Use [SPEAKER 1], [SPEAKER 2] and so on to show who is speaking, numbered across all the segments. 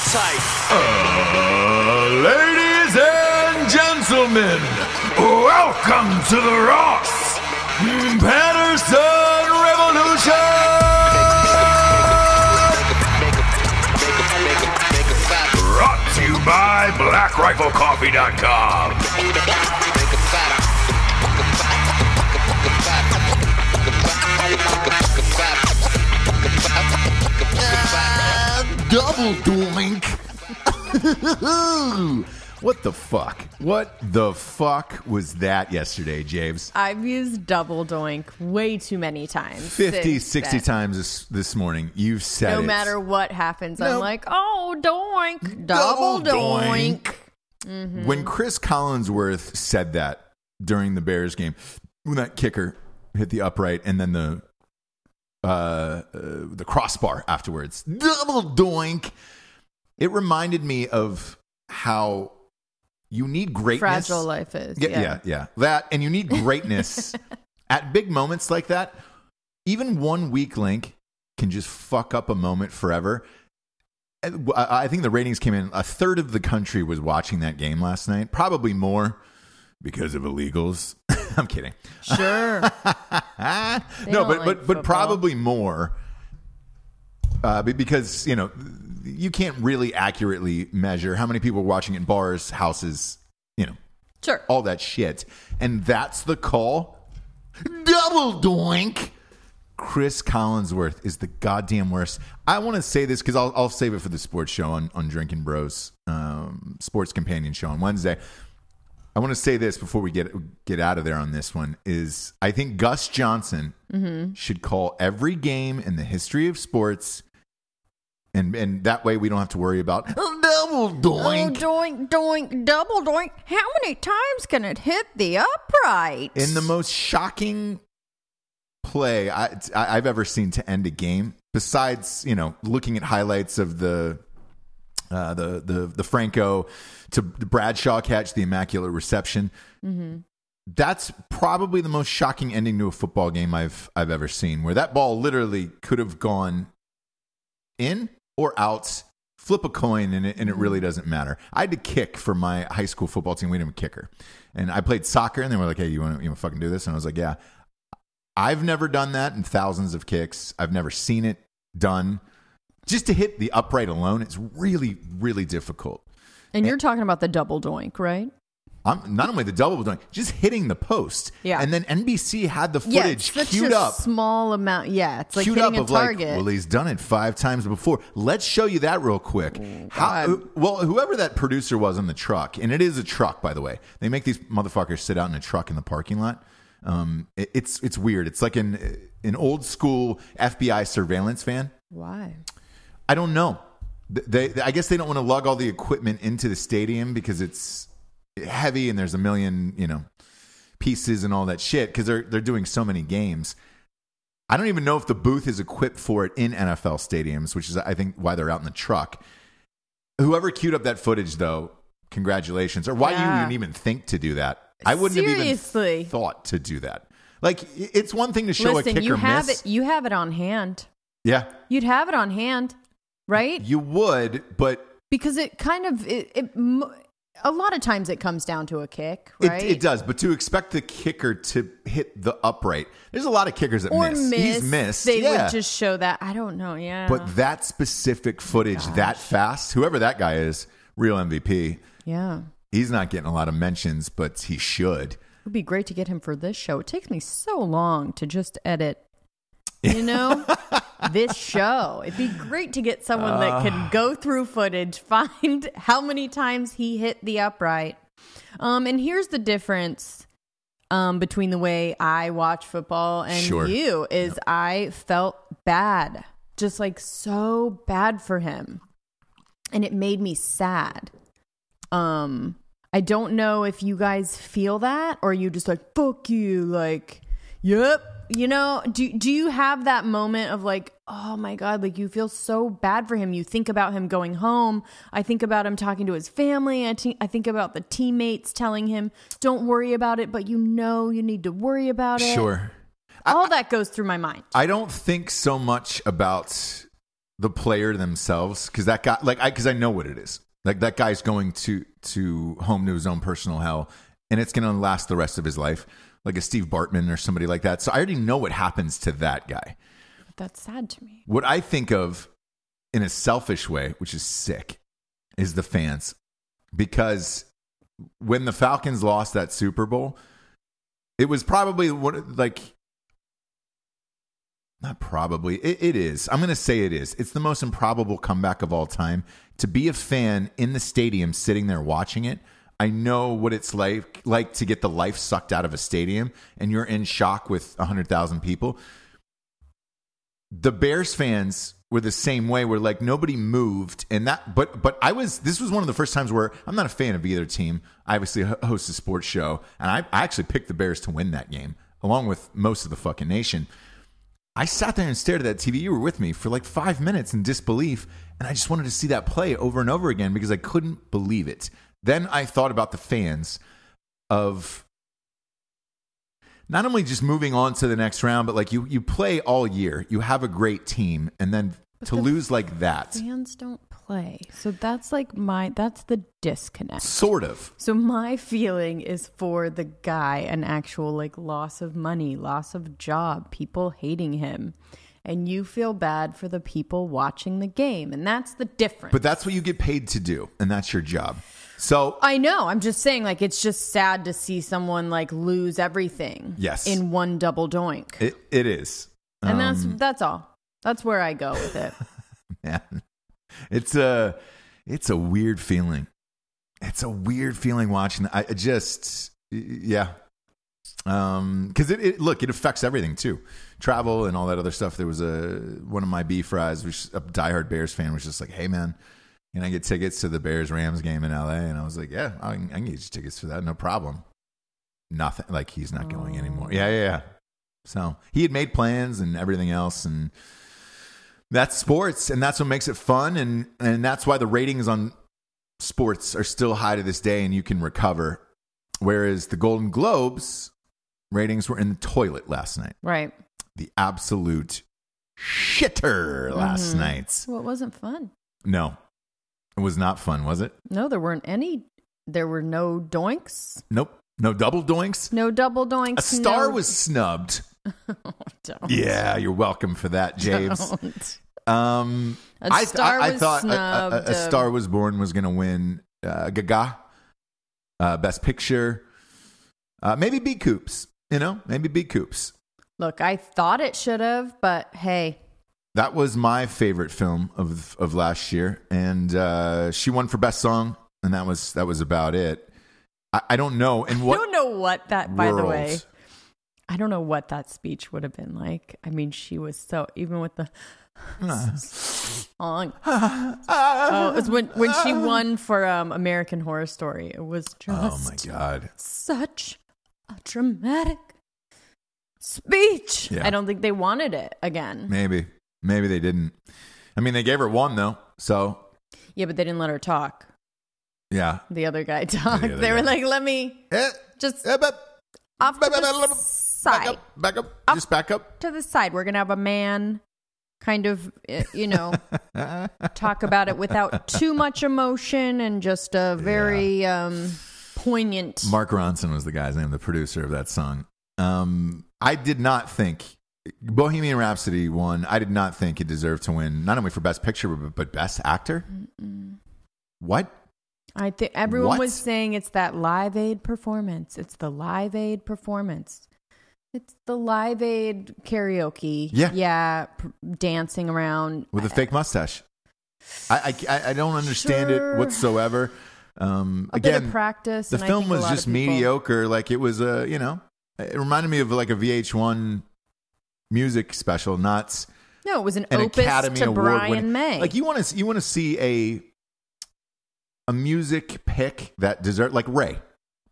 [SPEAKER 1] sight.
[SPEAKER 2] Ladies and gentlemen, welcome to the Ross Patterson Revolution! Brought to you by BlackRifleCoffee.com. Double doink. What the fuck? What the fuck was that yesterday, James?
[SPEAKER 3] I've used double doink way too many times.
[SPEAKER 2] 50, 60 times this morning. You've said
[SPEAKER 3] no
[SPEAKER 2] it.
[SPEAKER 3] matter what happens, I'm like, oh, doink. Double doink. Mm-hmm.
[SPEAKER 2] When Chris Collinsworth said that during the Bears game, when that kicker hit the upright and then the crossbar afterwards, double doink, it reminded me of how you need greatness.
[SPEAKER 3] Fragile life is.
[SPEAKER 2] Yeah. That, and you need greatness at big moments like that. Even one weak link can just fuck up a moment forever. I think the ratings came in. A third of the country was watching that game last night. Probably more because of illegals. I'm kidding.
[SPEAKER 3] Sure.
[SPEAKER 2] No, but probably more because, you know, you can't really accurately measure how many people are watching in bars, houses, you know,
[SPEAKER 3] sure,
[SPEAKER 2] all that shit. And that's the call. Double doink. Chris Collinsworth is the goddamn worst. I want to say this because I'll save it for the sports show on Drinking Bros, sports companion show on Wednesday. I want to say this before we get out of there on this one is I think Gus Johnson should call every game in the history of sports, and that way we don't have to worry about double doink.
[SPEAKER 3] Oh, doink, double doink. How many times can it hit the upright?
[SPEAKER 2] In the most shocking play I've ever seen to end a game, besides, you know, looking at highlights of the Franco to the Bradshaw catch, the immaculate reception. Mm-hmm. That's probably the most shocking ending to a football game I've ever seen, where that ball literally could have gone in or out, flip a coin, and it really doesn't matter. I had to kick for my high school football team. We didn't have a kicker. And I played soccer, and they were like, hey, you want to fucking do this? And I was like, yeah. I've never done that in thousands of kicks. I've never seen it done. Just to hit the upright alone, it's really, really difficult.
[SPEAKER 3] And you're talking about the double doink, right?
[SPEAKER 2] I'm not only the double doink, just hitting the post.
[SPEAKER 3] Yeah.
[SPEAKER 2] And then NBC had the footage
[SPEAKER 3] it's
[SPEAKER 2] queued up.
[SPEAKER 3] Small amount. Yeah. It's like
[SPEAKER 2] queued
[SPEAKER 3] hitting
[SPEAKER 2] up
[SPEAKER 3] a
[SPEAKER 2] of
[SPEAKER 3] target.
[SPEAKER 2] Like, well, he's done it 5 times before. Let's show you that real quick. Well, whoever that producer was in the truck, and it is a truck, by the way. They make these motherfuckers sit out in a truck in the parking lot. It's weird. It's like an old school FBI surveillance van.
[SPEAKER 3] Why?
[SPEAKER 2] I don't know. I guess they don't want to lug all the equipment into the stadium because it's heavy and there's a million, you know, pieces and all that shit because they're doing so many games. I don't even know if the booth is equipped for it in NFL stadiums, which is, I think, why they're out in the truck. Whoever queued up that footage, though, congratulations. Or why you even think to do that. I wouldn't have even thought to do that. Like, it's one thing to show a kicker miss.
[SPEAKER 3] You have it on hand.
[SPEAKER 2] Yeah.
[SPEAKER 3] You'd have it on hand, right?
[SPEAKER 2] You would, but...
[SPEAKER 3] Because it kind of... a lot of times it comes down to a kick, right?
[SPEAKER 2] It does, but to expect the kicker to hit the upright, there's a lot of kickers that miss. He's missed.
[SPEAKER 3] They would just show that. I don't know,
[SPEAKER 2] But that specific footage that fast, whoever that guy is, real MVP.
[SPEAKER 3] Yeah.
[SPEAKER 2] He's not getting a lot of mentions, but he should.
[SPEAKER 3] It would be great to get him for this show. It takes me so long to just edit, you know, this show. It'd be great to get someone that could go through footage, find how many times he hit the upright. And here's the difference between the way I watch football and you is I felt bad, just like so bad for him. And it made me sad. I don't know if you guys feel that or you just like, fuck you, like, yep. You know, do you have that moment of like, oh my God, like you feel so bad for him. You think about him going home. I think about him talking to his family. I think about the teammates telling him, don't worry about it, but you know you need to worry about it.
[SPEAKER 2] Sure.
[SPEAKER 3] All that goes through my mind.
[SPEAKER 2] I don't think so much about the player themselves, because that guy, because I know what it is. Like that guy's going to home to his own personal hell, and it's going to last the rest of his life, like a Steve Bartman or somebody like that. So I already know what happens to that guy.
[SPEAKER 3] That's sad to me.
[SPEAKER 2] What I think of in a selfish way, which is sick, is the fans. Because when the Falcons lost that Super Bowl, it was probably not probably. It is. I'm going to say it is. It's the most improbable comeback of all time. To be a fan in the stadium sitting there watching it, I know what it's like to get the life sucked out of a stadium and you're in shock with 100,000 people. The Bears fans were the same way, where like nobody moved, and that but this was one of the first times where I'm not a fan of either team. I obviously host a sports show, and I actually picked the Bears to win that game along with most of the fucking nation. I sat there and stared at that TV. You were with me for like 5 minutes in disbelief, and I just wanted to see that play over and over again because I couldn't believe it. Then I thought about the fans of not only just moving on to the next round, but like you play all year, you have a great team, and then to lose like that.
[SPEAKER 3] Fans don't play. So that's like that's the disconnect.
[SPEAKER 2] Sort of.
[SPEAKER 3] So my feeling is for the guy, an actual like loss of money, loss of job, people hating him. And you feel bad for the people watching the game. And that's the difference.
[SPEAKER 2] But that's what you get paid to do. And that's your job. So
[SPEAKER 3] I know. I'm just saying, like, it's just sad to see someone like lose everything.
[SPEAKER 2] Yes.
[SPEAKER 3] In one double doink.
[SPEAKER 2] It is.
[SPEAKER 3] And that's all. That's where I go with it.
[SPEAKER 2] Man, it's a weird feeling. It's a weird feeling watching. Yeah. Because it affects everything too, travel and all that other stuff. There was one of my B-Fries, which a diehard Bears fan, was just like, "Hey man, can I get tickets to the Bears Rams game in LA?" And I was like, "Yeah, I can get you tickets for that, no problem." Nothing. Like, he's not going anymore. Yeah. So he had made plans and everything else, and that's sports, and that's what makes it fun, and that's why the ratings on sports are still high to this day, and you can recover. Whereas the Golden Globes ratings were in the toilet last night.
[SPEAKER 3] Right.
[SPEAKER 2] The absolute shitter last night.
[SPEAKER 3] Well, it wasn't fun.
[SPEAKER 2] No, it was not fun, was it?
[SPEAKER 3] No, there weren't any. There were no doinks.
[SPEAKER 2] Nope. No double doinks.
[SPEAKER 3] No double doinks.
[SPEAKER 2] A star was snubbed.
[SPEAKER 3] Don't.
[SPEAKER 2] Yeah, you're welcome for that, James.
[SPEAKER 3] Don't.
[SPEAKER 2] I thought a Star Was Born was going to win Gaga, Best Picture, maybe beat Coops. Maybe beat Coops.
[SPEAKER 3] Look, I thought it should have, but hey.
[SPEAKER 2] That was my favorite film of last year, and she won for Best Song, and that was about it. I don't know. And what? I don't know what that. By the way,
[SPEAKER 3] I don't know what that speech would have been like. I mean, she was so, even with the song. Oh, it was when she won for American Horror Story. It was just,
[SPEAKER 2] oh my God,
[SPEAKER 3] such a dramatic speech.
[SPEAKER 2] Yeah.
[SPEAKER 3] I don't think they wanted it again.
[SPEAKER 2] Maybe they didn't. I mean, they gave her one though. So
[SPEAKER 3] yeah, but they didn't let her talk.
[SPEAKER 2] Yeah,
[SPEAKER 3] the other guy talked. They were like, "Let me just off to the side,
[SPEAKER 2] back up, just back up
[SPEAKER 3] to the side. We're gonna have a man." Kind of, talk about it without too much emotion and just a very poignant.
[SPEAKER 2] Mark Ronson was the guy's name, the producer of that song. I did not think Bohemian Rhapsody won. I did not think it deserved to win, not only for Best Picture, but Best Actor. What?
[SPEAKER 3] I think everyone was saying it's that Live Aid performance. It's the Live Aid performance. It's the Live Aid karaoke. Yeah. Dancing around.
[SPEAKER 2] With a fake mustache. I don't understand it whatsoever.
[SPEAKER 3] A bit of practice.
[SPEAKER 2] The film was just mediocre. Like, it was it reminded me of like a VH1 music special, not.
[SPEAKER 3] No, it was an opus Academy to Brian May.
[SPEAKER 2] Like, you want to see a music pick that deserved, like Ray.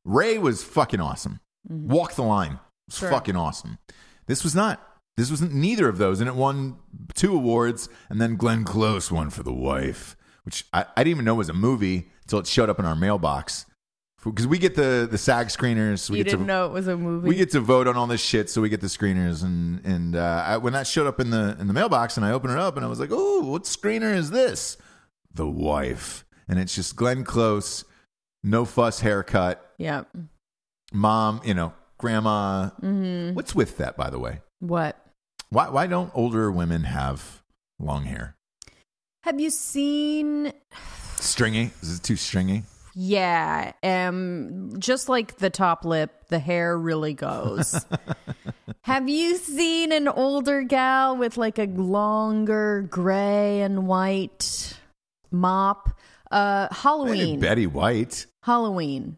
[SPEAKER 2] Ray was fucking awesome. Mm-hmm. Walk the Line. It's fucking awesome. This wasn't neither of those, and it won 2 awards, and then Glenn Close won for The Wife, which I didn't even know was a movie until it showed up in our mailbox. because we get the SAG screeners.
[SPEAKER 3] You didn't know it was a movie.
[SPEAKER 2] We get to vote on all this shit, so we get the screeners. And when that showed up in the mailbox, and I opened it up, and I was like, "Oh, what screener is this?" The Wife, and it's just Glenn Close, no fuss haircut.
[SPEAKER 3] Yep.
[SPEAKER 2] Mom, grandma.
[SPEAKER 3] Mm-hmm.
[SPEAKER 2] What's with that, by the way?
[SPEAKER 3] What?
[SPEAKER 2] Why don't older women have long hair?
[SPEAKER 3] Have you seen
[SPEAKER 2] Stringy? Is it too stringy?
[SPEAKER 3] Yeah, just like the top lip, the hair really goes. Have you seen an older gal with like a longer gray and white mop? Halloween.
[SPEAKER 2] Maybe Betty White.
[SPEAKER 3] Halloween.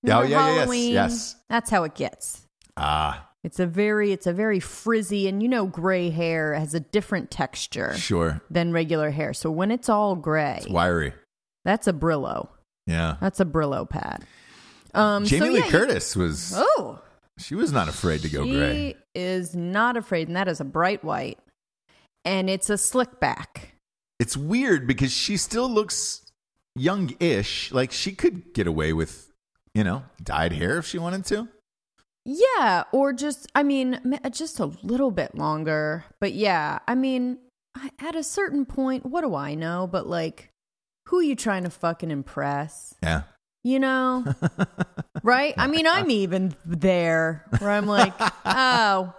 [SPEAKER 2] Oh,
[SPEAKER 3] Remember
[SPEAKER 2] yeah,
[SPEAKER 3] Halloween?
[SPEAKER 2] yes.
[SPEAKER 3] That's how it gets.
[SPEAKER 2] Ah.
[SPEAKER 3] It's a very frizzy, and gray hair has a different texture than regular hair. So when it's all gray,
[SPEAKER 2] it's wiry.
[SPEAKER 3] That's a Brillo.
[SPEAKER 2] Yeah.
[SPEAKER 3] That's a Brillo pad.
[SPEAKER 2] Jamie Lee Curtis was...
[SPEAKER 3] Oh.
[SPEAKER 2] She was not afraid to go gray.
[SPEAKER 3] She is not afraid, and that is a bright white. And it's a slick back.
[SPEAKER 2] It's weird because she still looks young-ish. Like she could get away with, dyed hair if she wanted to.
[SPEAKER 3] Yeah, or just a little bit longer. But yeah, at a certain point, what do I know? But like, who are you trying to fucking impress?
[SPEAKER 2] Yeah.
[SPEAKER 3] Right? I'm even there where I'm like, I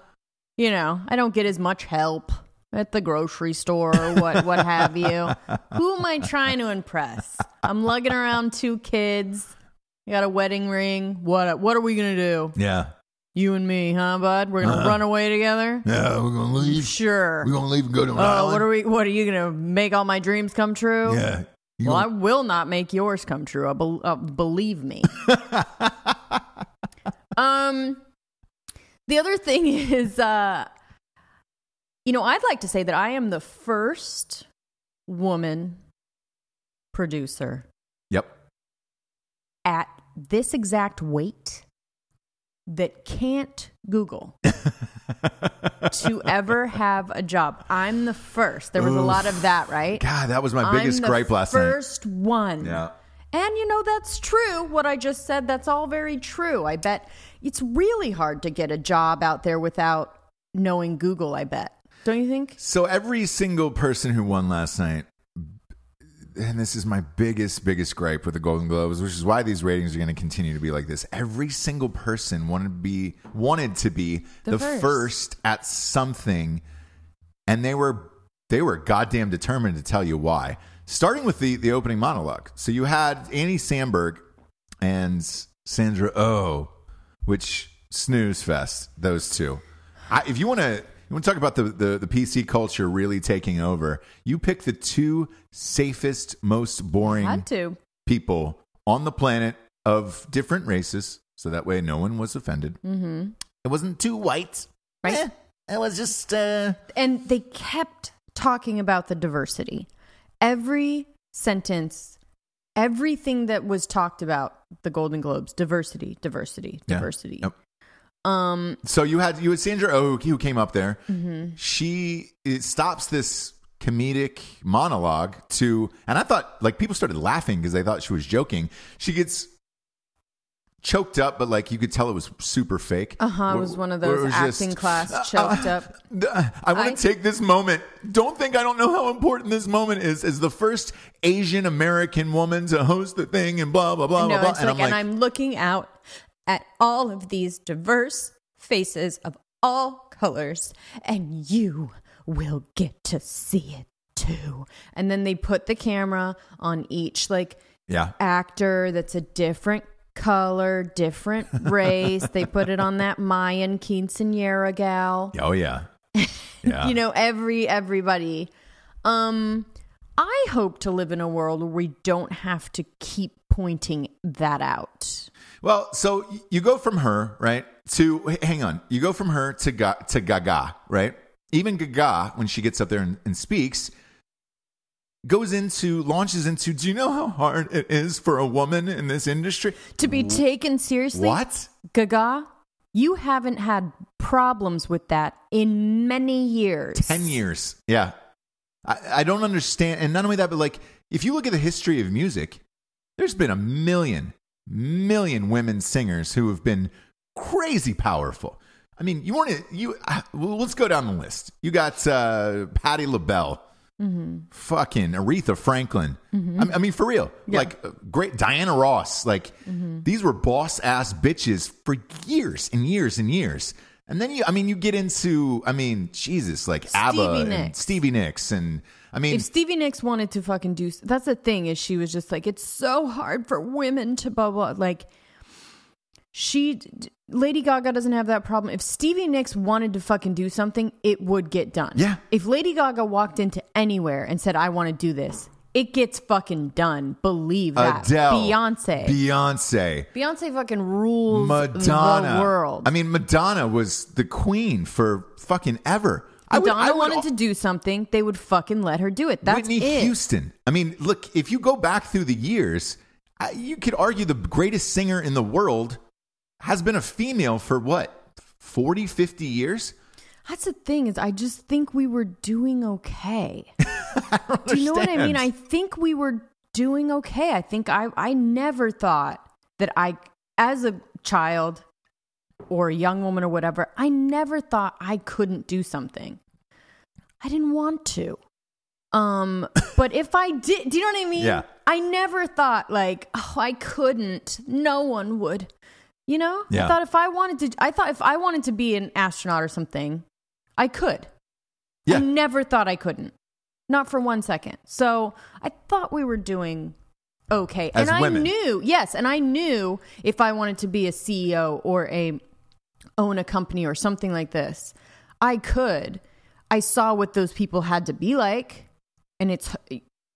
[SPEAKER 3] don't get as much help at the grocery store or what have you. Who am I trying to impress? I'm lugging around 2 kids. I got a wedding ring. What are we going to do?
[SPEAKER 2] Yeah.
[SPEAKER 3] You and me, huh, bud? We're going to run away together?
[SPEAKER 2] Yeah, we're going to leave.
[SPEAKER 3] Sure.
[SPEAKER 2] We're going to leave and go to an island.
[SPEAKER 3] What are you going to make all my dreams come true?
[SPEAKER 2] Yeah.
[SPEAKER 3] I will not make yours come true. Believe me. The other thing is, I'd like to say that I am the first woman producer.
[SPEAKER 2] Yep.
[SPEAKER 3] At this exact weight that can't Google to ever have a job. I'm the first. There was a lot of that, right?
[SPEAKER 2] God, that was my biggest gripe last night.
[SPEAKER 3] First one.
[SPEAKER 2] Yeah.
[SPEAKER 3] And that's true. What I just said, that's all very true. I bet it's really hard to get a job out there without knowing Google, I bet. Don't you think?
[SPEAKER 2] So every single person who won last night, and this is my biggest gripe with the Golden Globes, which is why these ratings are going to continue to be like this. Every single person wanted to be the first at something, and they were goddamn determined to tell you why. Starting with the opening monologue. So you had Annie Samberg and Sandra Oh, which snooze fest, those two. If you want to talk about the PC culture really taking over, you pick the 2 safest, most boring people on the planet of different races, so that way no one was offended. Mm-hmm. It wasn't too white. Right. It was just...
[SPEAKER 3] And they kept talking about the diversity. Every sentence, everything that was talked about, the Golden Globes, diversity.
[SPEAKER 2] Yep. So you had Sandra Oh who came up there. Mm-hmm. She stops this comedic monologue and I thought like people started laughing because they thought she was joking. She gets choked up, but like you could tell it was super fake.
[SPEAKER 3] It was one of those acting class choked up.
[SPEAKER 2] I want to take this moment. Don't think I don't know how important this moment is as the first Asian American woman to host the thing and blah blah blah blah blah.
[SPEAKER 3] And I'm looking out at all of these diverse faces of all colors, and you will get to see it too. And then they put the camera on each actor that's a different color, different race. They put it on that Mayan quinceañera gal.
[SPEAKER 2] Oh yeah. Yeah.
[SPEAKER 3] Everybody. I hope to live in a world where we don't have to keep pointing that out.
[SPEAKER 2] Well, so you go from her, right, to, hang on, you go from her to Gaga, right? Even Gaga, when she gets up there and speaks, launches into, do you know how hard it is for a woman in this industry?
[SPEAKER 3] To be taken seriously?
[SPEAKER 2] What?
[SPEAKER 3] Gaga, you haven't had problems with that in many years.
[SPEAKER 2] 10 years. Yeah. I don't understand. And not only that, but like, if you look at the history of music, there's been a million million women singers who have been crazy powerful. I mean, let's go down the list. You got Patti LaBelle, fucking Aretha Franklin. I mean, for real, like great Diana Ross. Like these were boss ass bitches for years and years and years. And then you get into, Jesus, like ABBA and Stevie Nicks. And if
[SPEAKER 3] Stevie Nicks wanted to fucking do, that's the thing, is she was just like, it's so hard for women to blah, blah. Like Lady Gaga doesn't have that problem. If Stevie Nicks wanted to fucking do something, it would get done.
[SPEAKER 2] Yeah.
[SPEAKER 3] If Lady Gaga walked into anywhere and said, I want to do this, it gets fucking done. Believe that.
[SPEAKER 2] Adele.
[SPEAKER 3] Beyonce fucking rules
[SPEAKER 2] Madonna.
[SPEAKER 3] the world.
[SPEAKER 2] I mean, Madonna was the queen for fucking ever.
[SPEAKER 3] Madonna wanted to do something, they would fucking let her do it. That's
[SPEAKER 2] Whitney Houston. I mean, look, if you go back through the years, you could argue the greatest singer in the world has been a female for what, 40, 50 years?
[SPEAKER 3] That's the thing, is I just think we were doing okay.
[SPEAKER 2] I don't
[SPEAKER 3] Do you know what I
[SPEAKER 2] understand.
[SPEAKER 3] mean? I think we were doing okay. I think I never thought that as a child or a young woman or whatever, I never thought I couldn't do something. I didn't want to. But if I did, do you know what I mean?
[SPEAKER 2] Yeah.
[SPEAKER 3] I never thought like, oh, I couldn't. No one would. You know?
[SPEAKER 2] Yeah.
[SPEAKER 3] I thought if I wanted to be an astronaut or something, I could.
[SPEAKER 2] Yeah.
[SPEAKER 3] I never thought I couldn't. Not for 1 second. So I thought we were doing okay.
[SPEAKER 2] As
[SPEAKER 3] and
[SPEAKER 2] women.
[SPEAKER 3] I knew if I wanted to be a CEO or own a company or something like this, I could. I saw what those people had to be like, and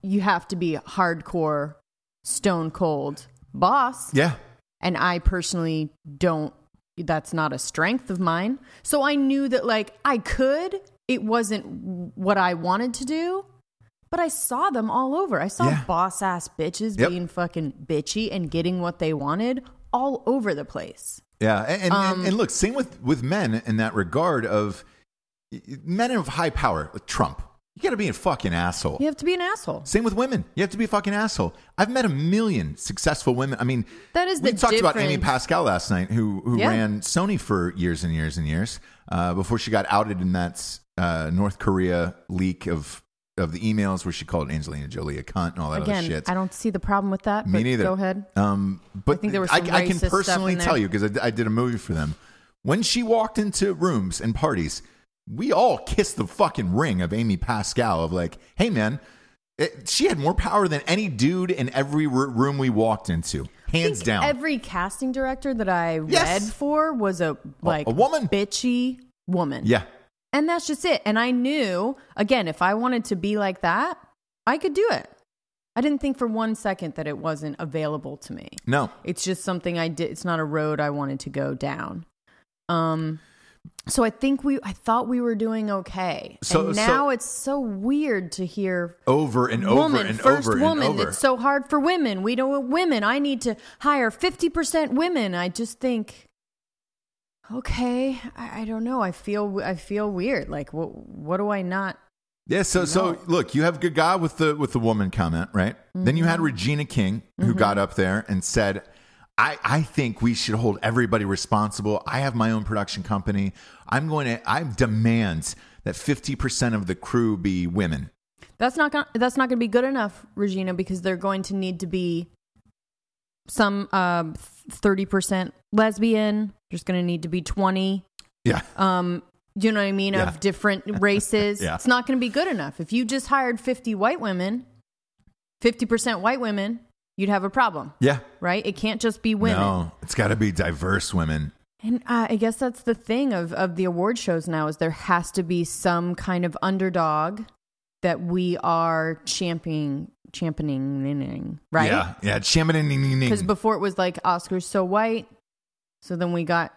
[SPEAKER 3] you have to be a hardcore, stone cold boss.
[SPEAKER 2] Yeah.
[SPEAKER 3] And I personally that's not a strength of mine. So I knew that like I could. It wasn't what I wanted to do, but I saw them all over. I saw boss ass bitches being fucking bitchy and getting what they wanted all over the place.
[SPEAKER 2] Yeah. And look, same with men in that regard of men of high power, like Trump. You got to be a fucking asshole.
[SPEAKER 3] You have to be an asshole.
[SPEAKER 2] Same with women. You have to be a fucking asshole. I've met a million successful women. I mean,
[SPEAKER 3] that is
[SPEAKER 2] we
[SPEAKER 3] the
[SPEAKER 2] talked
[SPEAKER 3] difference.
[SPEAKER 2] about Amy Pascal last night, who ran Sony for years and years and years before she got outed in that North Korea leak of the emails where she called Angelina Jolie a cunt and all that other shit.
[SPEAKER 3] I don't see the problem with that.
[SPEAKER 2] Me neither.
[SPEAKER 3] Go ahead.
[SPEAKER 2] But
[SPEAKER 3] I think there was some
[SPEAKER 2] I can
[SPEAKER 3] racist
[SPEAKER 2] personally
[SPEAKER 3] stuff in
[SPEAKER 2] tell
[SPEAKER 3] there.
[SPEAKER 2] you, because I did a movie for them. When she walked into rooms and parties, we all kissed the fucking ring of Amy Pascal of like, hey man, she had more power than any dude in every room we walked into, hands down.
[SPEAKER 3] Every casting director that I read for was a
[SPEAKER 2] woman,
[SPEAKER 3] bitchy woman.
[SPEAKER 2] Yeah.
[SPEAKER 3] And that's just it. And I knew, again, if I wanted to be like that, I could do it. I didn't think for 1 second that it wasn't available to me.
[SPEAKER 2] No.
[SPEAKER 3] It's just something I did. It's not a road I wanted to go down. So I thought we were doing okay. And now it's so weird to hear
[SPEAKER 2] over and over and
[SPEAKER 3] first
[SPEAKER 2] over
[SPEAKER 3] woman,
[SPEAKER 2] and over.
[SPEAKER 3] it's so hard for women. We don't want women. I need to hire 50% women. I just think, okay, I don't know. I feel weird. Like, what do I not?
[SPEAKER 2] Yeah. So look, you have Gaga with the woman comment, right? Mm-hmm. Then you had Regina King, who got up there and said, I think we should hold everybody responsible. I have my own production company. I demand that 50% of the crew be women.
[SPEAKER 3] That's not going to be good enough, Regina, because they're going to need to be some 30% lesbian. There's going to need to be 20.
[SPEAKER 2] Yeah.
[SPEAKER 3] You know what I mean? Of different races.
[SPEAKER 2] Yeah.
[SPEAKER 3] It's not going to be good enough. If you just hired 50% white women, you'd have a problem.
[SPEAKER 2] Yeah.
[SPEAKER 3] Right? It can't just be women.
[SPEAKER 2] No, it's got to be diverse women.
[SPEAKER 3] And I guess that's the thing of the award shows now, is there has to be some kind of underdog that we are championing, right?
[SPEAKER 2] Yeah, championing.
[SPEAKER 3] Because before it was like Oscars so white, so then we got,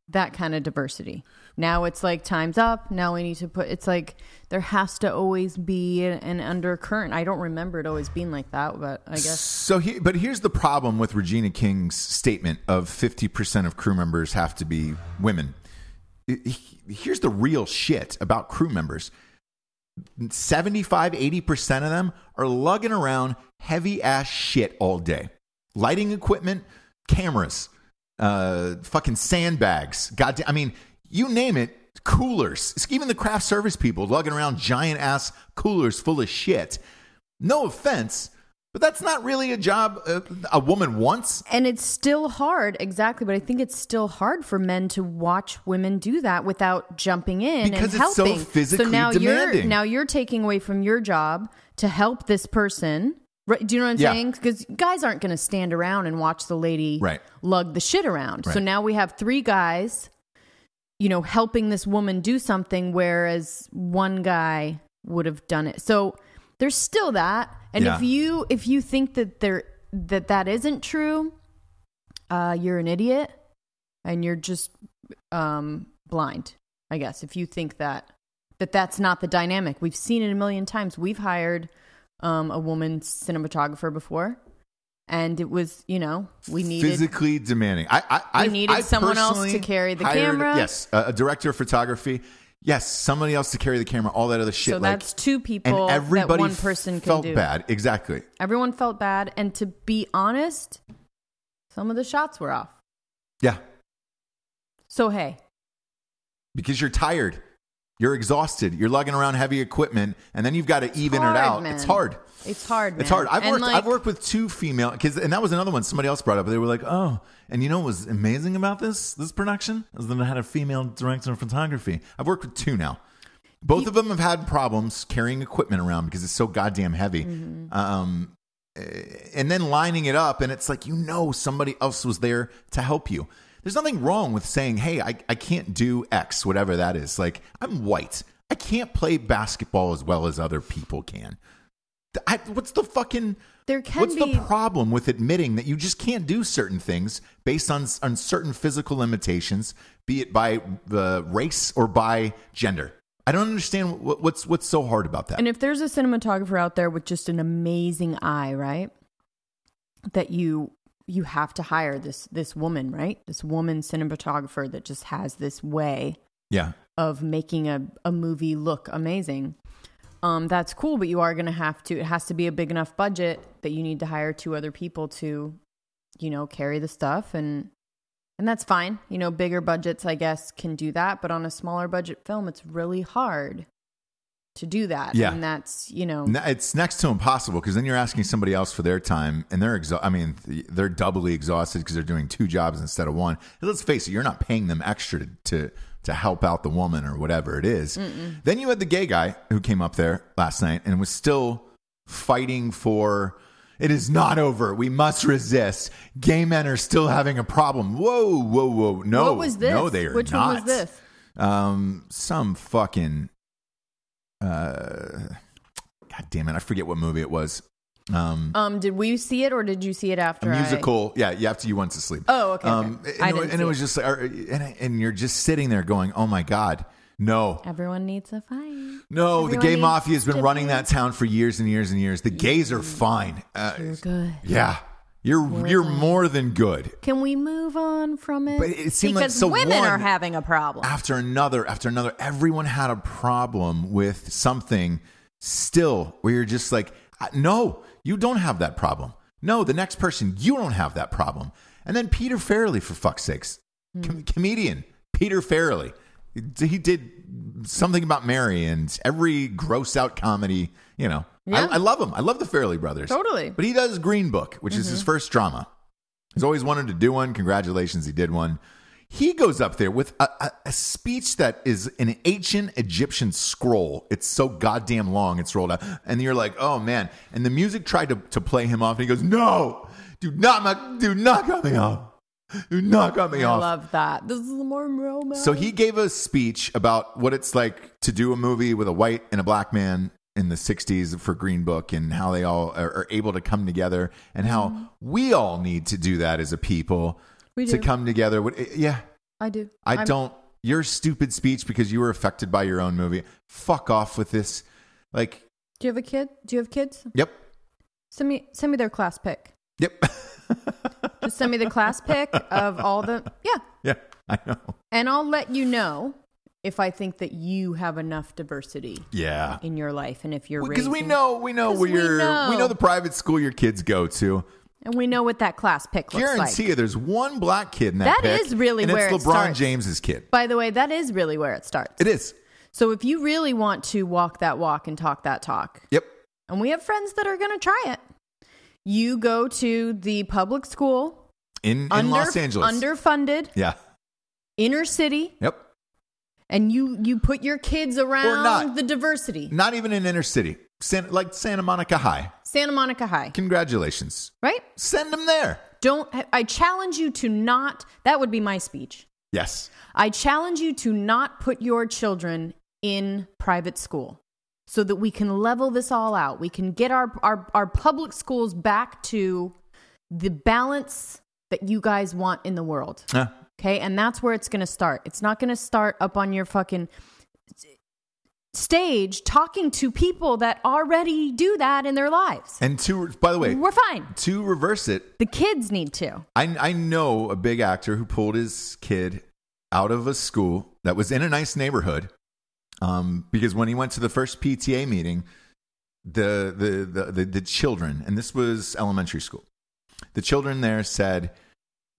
[SPEAKER 3] that kind of diversity. Now it's like time's up. Now we need to it's like there has to always be an undercurrent. I don't remember it always being like that, but I guess.
[SPEAKER 2] But here's the problem with Regina King's statement of 50% of crew members have to be women. Here's the real shit about crew members. 75-80% of them are lugging around heavy ass shit all day. Lighting equipment, cameras, fucking sandbags. Goddamn, I mean, you name it. Coolers. Even the craft service people lugging around giant ass coolers full of shit. No offense, but that's not really a job a woman wants.
[SPEAKER 3] And it's still hard, exactly. But I think it's still hard for men to watch women do that without jumping in
[SPEAKER 2] because
[SPEAKER 3] and helping.
[SPEAKER 2] It's so physically demanding.
[SPEAKER 3] Now you're taking away from your job to help this person. Right, do you know what I'm saying? Because guys aren't going to stand around and watch the lady lug the shit around. Right. So now we have 3 guys, helping this woman do something, whereas one guy would have done it. So there's still that. And if you think that that isn't true, you're an idiot and you're just blind, I guess. If you think that's not the dynamic. We've seen it a million times. We've hired a woman cinematographer before, and it was, we needed
[SPEAKER 2] physically demanding. I
[SPEAKER 3] needed someone else to carry the camera.
[SPEAKER 2] Yes, a director of photography. Yes, somebody else to carry the camera. All that other shit.
[SPEAKER 3] So that's 2 people
[SPEAKER 2] and everybody
[SPEAKER 3] that one person
[SPEAKER 2] felt
[SPEAKER 3] can do.
[SPEAKER 2] Bad. Exactly.
[SPEAKER 3] Everyone felt bad, and to be honest, some of the shots were off.
[SPEAKER 2] Yeah.
[SPEAKER 3] So hey,
[SPEAKER 2] because you're tired. You're exhausted. You're lugging around heavy equipment, and then you've got to even it out. Man. It's hard.
[SPEAKER 3] It's hard, man.
[SPEAKER 2] It's hard. I've worked with 2 female, and that was another one somebody else brought up. They were like, oh, and what was amazing about this production is that it had a female director of photography. I've worked with 2 now. Both of them have had problems carrying equipment around because it's so goddamn heavy. Mm-hmm. And then lining it up, and it's like, somebody else was there to help you. There's nothing wrong with saying, hey, I can't do X, whatever that is. Like, I'm white. I can't play basketball as well as other people can. What's the problem with admitting that you just can't do certain things based on certain physical limitations, be it by the race or by gender? I don't understand what's so hard about that.
[SPEAKER 3] And if there's a cinematographer out there with just an amazing eye, right, that you have to hire this woman, right? This woman cinematographer that just has this way of making a movie look amazing. That's cool, but you are going to have to, it has to be a big enough budget that you need to hire 2 other people to, carry the stuff. And that's fine. Bigger budgets, I guess, can do that. But on a smaller budget film, it's really hard to do that.
[SPEAKER 2] Yeah.
[SPEAKER 3] And that's,
[SPEAKER 2] it's next to impossible because then you're asking somebody else for their time and they're doubly exhausted because they're doing 2 jobs instead of 1. Let's face it, you're not paying them extra to help out the woman or whatever it is. Mm-mm. Then you had the gay guy who came up there last night and was still fighting for, it is not over. We must resist. Gay men are still having a problem. Whoa. No.
[SPEAKER 3] What was this?
[SPEAKER 2] No, they are
[SPEAKER 3] Which
[SPEAKER 2] not.
[SPEAKER 3] one was this?
[SPEAKER 2] Some fucking... God damn it! I forget what movie it was.
[SPEAKER 3] Did we see it or did you see it after?
[SPEAKER 2] A musical. Yeah, after you went to sleep.
[SPEAKER 3] Oh, okay.
[SPEAKER 2] And it was just like, and you're just sitting there going, "Oh my god, no!"
[SPEAKER 3] Everyone needs a fight.
[SPEAKER 2] No, the gay mafia has been running that town for years and years and years. The gays are fine.
[SPEAKER 3] You're good.
[SPEAKER 2] Yeah. You're more than good.
[SPEAKER 3] Can we move on from it?
[SPEAKER 2] But it seemed
[SPEAKER 3] because
[SPEAKER 2] like
[SPEAKER 3] women are having a problem.
[SPEAKER 2] After another, everyone had a problem with something still where you're just like, no, you don't have that problem. No, the next person, you don't have that problem. And then Peter Farrelly, for fuck's sakes, comedian Peter Farrelly. He did Something About Mary and every gross out comedy, Yeah. I love him. I love the Farrelly brothers.
[SPEAKER 3] Totally.
[SPEAKER 2] But he does Green Book, which is his first drama. He's always wanted to do one. Congratulations, he did one. He goes up there with a speech that is an ancient Egyptian scroll. It's so goddamn long, it's rolled out. And you're like, oh, man. And the music tried to play him off. And he goes, no, do not cut me off. Do not cut me off.
[SPEAKER 3] I love that. This is more romance.
[SPEAKER 2] So he gave a speech about what it's like to do a movie with a white and a black man in the 60s for Green Book and how they all are able to come together and how we all need to do that as a people to come together. Yeah.
[SPEAKER 3] I do.
[SPEAKER 2] I don't. Your stupid speech because you were affected by your own movie. Fuck off with this. Like,
[SPEAKER 3] do you have a kid? Do you have kids?
[SPEAKER 2] Yep.
[SPEAKER 3] Send me their class pic.
[SPEAKER 2] Yep.
[SPEAKER 3] Just send me the class pic of all the... Yeah.
[SPEAKER 2] Yeah, I know.
[SPEAKER 3] And I'll let you know if I think that you have enough diversity in your life and if you're
[SPEAKER 2] because we know the private school your kids go to.
[SPEAKER 3] And we know what that class pick looks like.
[SPEAKER 2] Guarantee you there's one black kid in that pick.
[SPEAKER 3] That is really
[SPEAKER 2] and
[SPEAKER 3] where
[SPEAKER 2] it's
[SPEAKER 3] it
[SPEAKER 2] LeBron
[SPEAKER 3] starts.
[SPEAKER 2] James's kid.
[SPEAKER 3] By the way, that is really where it starts.
[SPEAKER 2] It is.
[SPEAKER 3] So if you really want to walk that walk and talk that talk.
[SPEAKER 2] Yep.
[SPEAKER 3] And we have friends that are going to try it. You go to the public school.
[SPEAKER 2] In Los Angeles.
[SPEAKER 3] Underfunded.
[SPEAKER 2] Yeah.
[SPEAKER 3] Inner city.
[SPEAKER 2] Yep.
[SPEAKER 3] And you put your kids around the diversity.
[SPEAKER 2] Not even in inner city. Like Santa Monica High.
[SPEAKER 3] Santa Monica High.
[SPEAKER 2] Congratulations.
[SPEAKER 3] Right?
[SPEAKER 2] Send them there.
[SPEAKER 3] I challenge you to not, that would be my speech.
[SPEAKER 2] Yes.
[SPEAKER 3] I challenge you to not put your children in private school so that we can level this all out. We can get our public schools back to the balance that you guys want in the world. Okay? And that's where it's going to start. It's not going to start up on your fucking stage talking to people that already do that in their lives.
[SPEAKER 2] And by the way,
[SPEAKER 3] we're fine.
[SPEAKER 2] To reverse it,
[SPEAKER 3] the kids need to.
[SPEAKER 2] I know a big actor who pulled his kid out of a school that was in a nice neighborhood, because when he went to the first PTA meeting, the children, and this was elementary school, the children there said,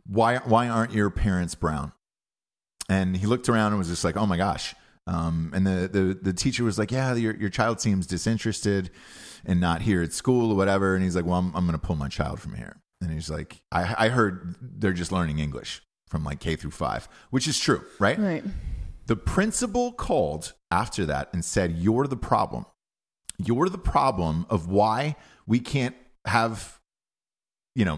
[SPEAKER 2] why aren't your parents brown? And he looked around and was just like, oh my gosh. And the teacher was like, yeah, your child seems disinterested and not here at school or whatever. And he's like, well, I'm going to pull my child from here. And he's like, I heard they're just learning English from like K through 5, which is true, right?
[SPEAKER 3] Right.
[SPEAKER 2] The principal called after that and said, you're the problem. You're the problem of why we can't have,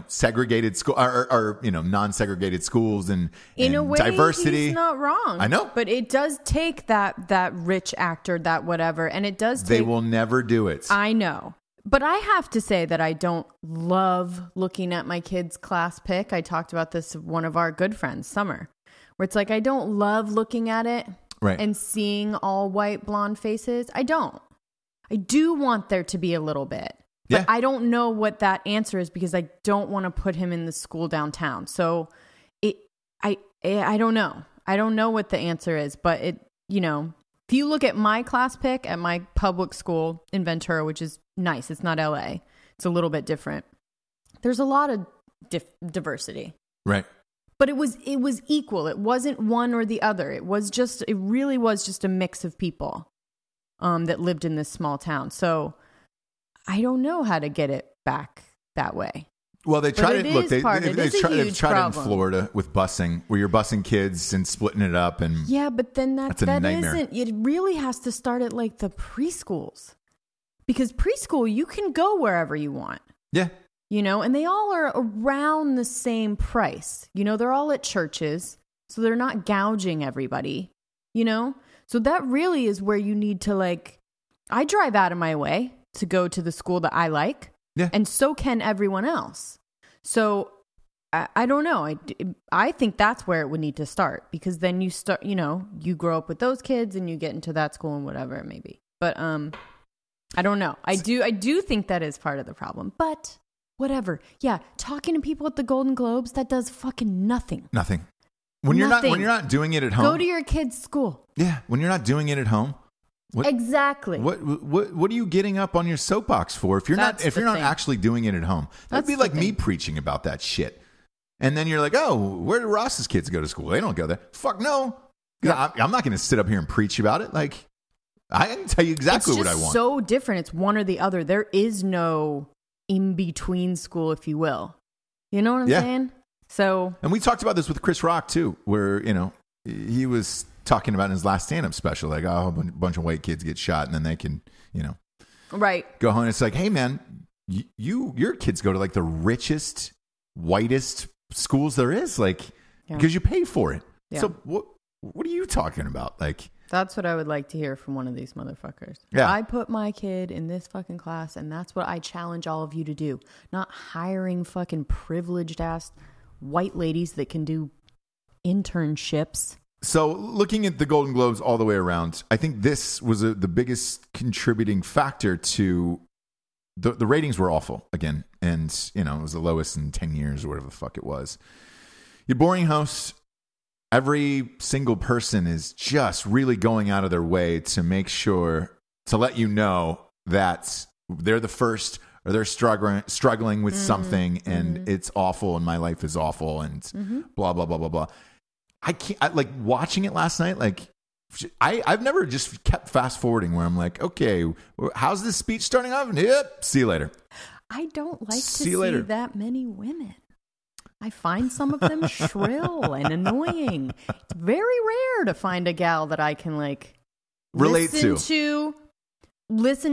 [SPEAKER 2] segregated school or non-segregated schools and
[SPEAKER 3] in a way,
[SPEAKER 2] diversity.
[SPEAKER 3] He's not wrong.
[SPEAKER 2] I know,
[SPEAKER 3] but it does take that rich actor, that whatever, and it does.
[SPEAKER 2] They will never do it.
[SPEAKER 3] I know, but I have to say that I don't love looking at my kids' class pick. I talked about this with one of our good friends, Summer, where it's like I don't love looking at it and seeing all white blonde faces. I don't. I do want there to be a little bit. But I don't know what that answer is because I don't want to put him in the school downtown. So I don't know. I don't know what the answer is, but if you look at my class pick at my public school in Ventura, which is nice. It's not LA. It's a little bit different. There's a lot of diversity.
[SPEAKER 2] Right.
[SPEAKER 3] But it was equal. It wasn't one or the other. It really was just a mix of people that lived in this small town. So I don't know how to get it back that way.
[SPEAKER 2] Well, they tried it. Look, they've tried it in Florida with busing, where you're busing kids and splitting it up, and
[SPEAKER 3] but then that
[SPEAKER 2] nightmare.
[SPEAKER 3] It really has to start at like the preschools, because preschool you can go wherever you want.
[SPEAKER 2] Yeah,
[SPEAKER 3] and they all are around the same price. They're all at churches, so they're not gouging everybody. So that really is where you need to I drive out of my way to go to the school that I like.
[SPEAKER 2] Yeah.
[SPEAKER 3] And so can everyone else. So I don't know. I think that's where it would need to start, because then you start, you grow up with those kids and you get into that school and whatever it may be. But I don't know. I do think that is part of the problem, but whatever. Yeah. Talking to people at the Golden Globes, that does fucking nothing.
[SPEAKER 2] Nothing. When you're not doing it at home.
[SPEAKER 3] Go to your kid's school.
[SPEAKER 2] Yeah. When you're not doing it at home.
[SPEAKER 3] Exactly.
[SPEAKER 2] What are you getting up on your soapbox for if you're not actually doing it at home? That'd be like me preaching about that shit. And then you're like, oh, where do Ross's kids go to school? They don't go there. Fuck no. Yeah. I'm not going to sit up here and preach about it. Like, I can tell you exactly what I want.
[SPEAKER 3] It's so different. It's one or the other. There is no in between school, if you will. You know what I'm saying? So,
[SPEAKER 2] and we talked about this with Chris Rock too, where he was talking about in his last stand-up special, like, oh, a bunch of white kids get shot and then they can,
[SPEAKER 3] right,
[SPEAKER 2] go home. It's like, hey man, your kids go to like the richest, whitest schools there is, because you pay for it. Yeah. So what are you talking about? Like,
[SPEAKER 3] that's what I would like to hear from one of these motherfuckers.
[SPEAKER 2] Yeah.
[SPEAKER 3] I put my kid in this fucking class, and that's what I challenge all of you to do. Not hiring fucking privileged ass white ladies that can do internships.
[SPEAKER 2] So looking at the Golden Globes all the way around, I think this was the biggest contributing factor to the ratings were awful again. And, it was the lowest in 10 years or whatever the fuck it was. Your boring host, every single person is just really going out of their way to make sure to let you know that they're the first or they're struggling with something, and it's awful, and my life is awful, and blah blah blah blah blah. Like watching it last night. Like I've never just kept fast forwarding where I'm like, okay, how's this speech starting off? Yep, see you later.
[SPEAKER 3] I don't like to see that many women. I find some of them shrill and annoying. It's very rare to find a gal that I can like listen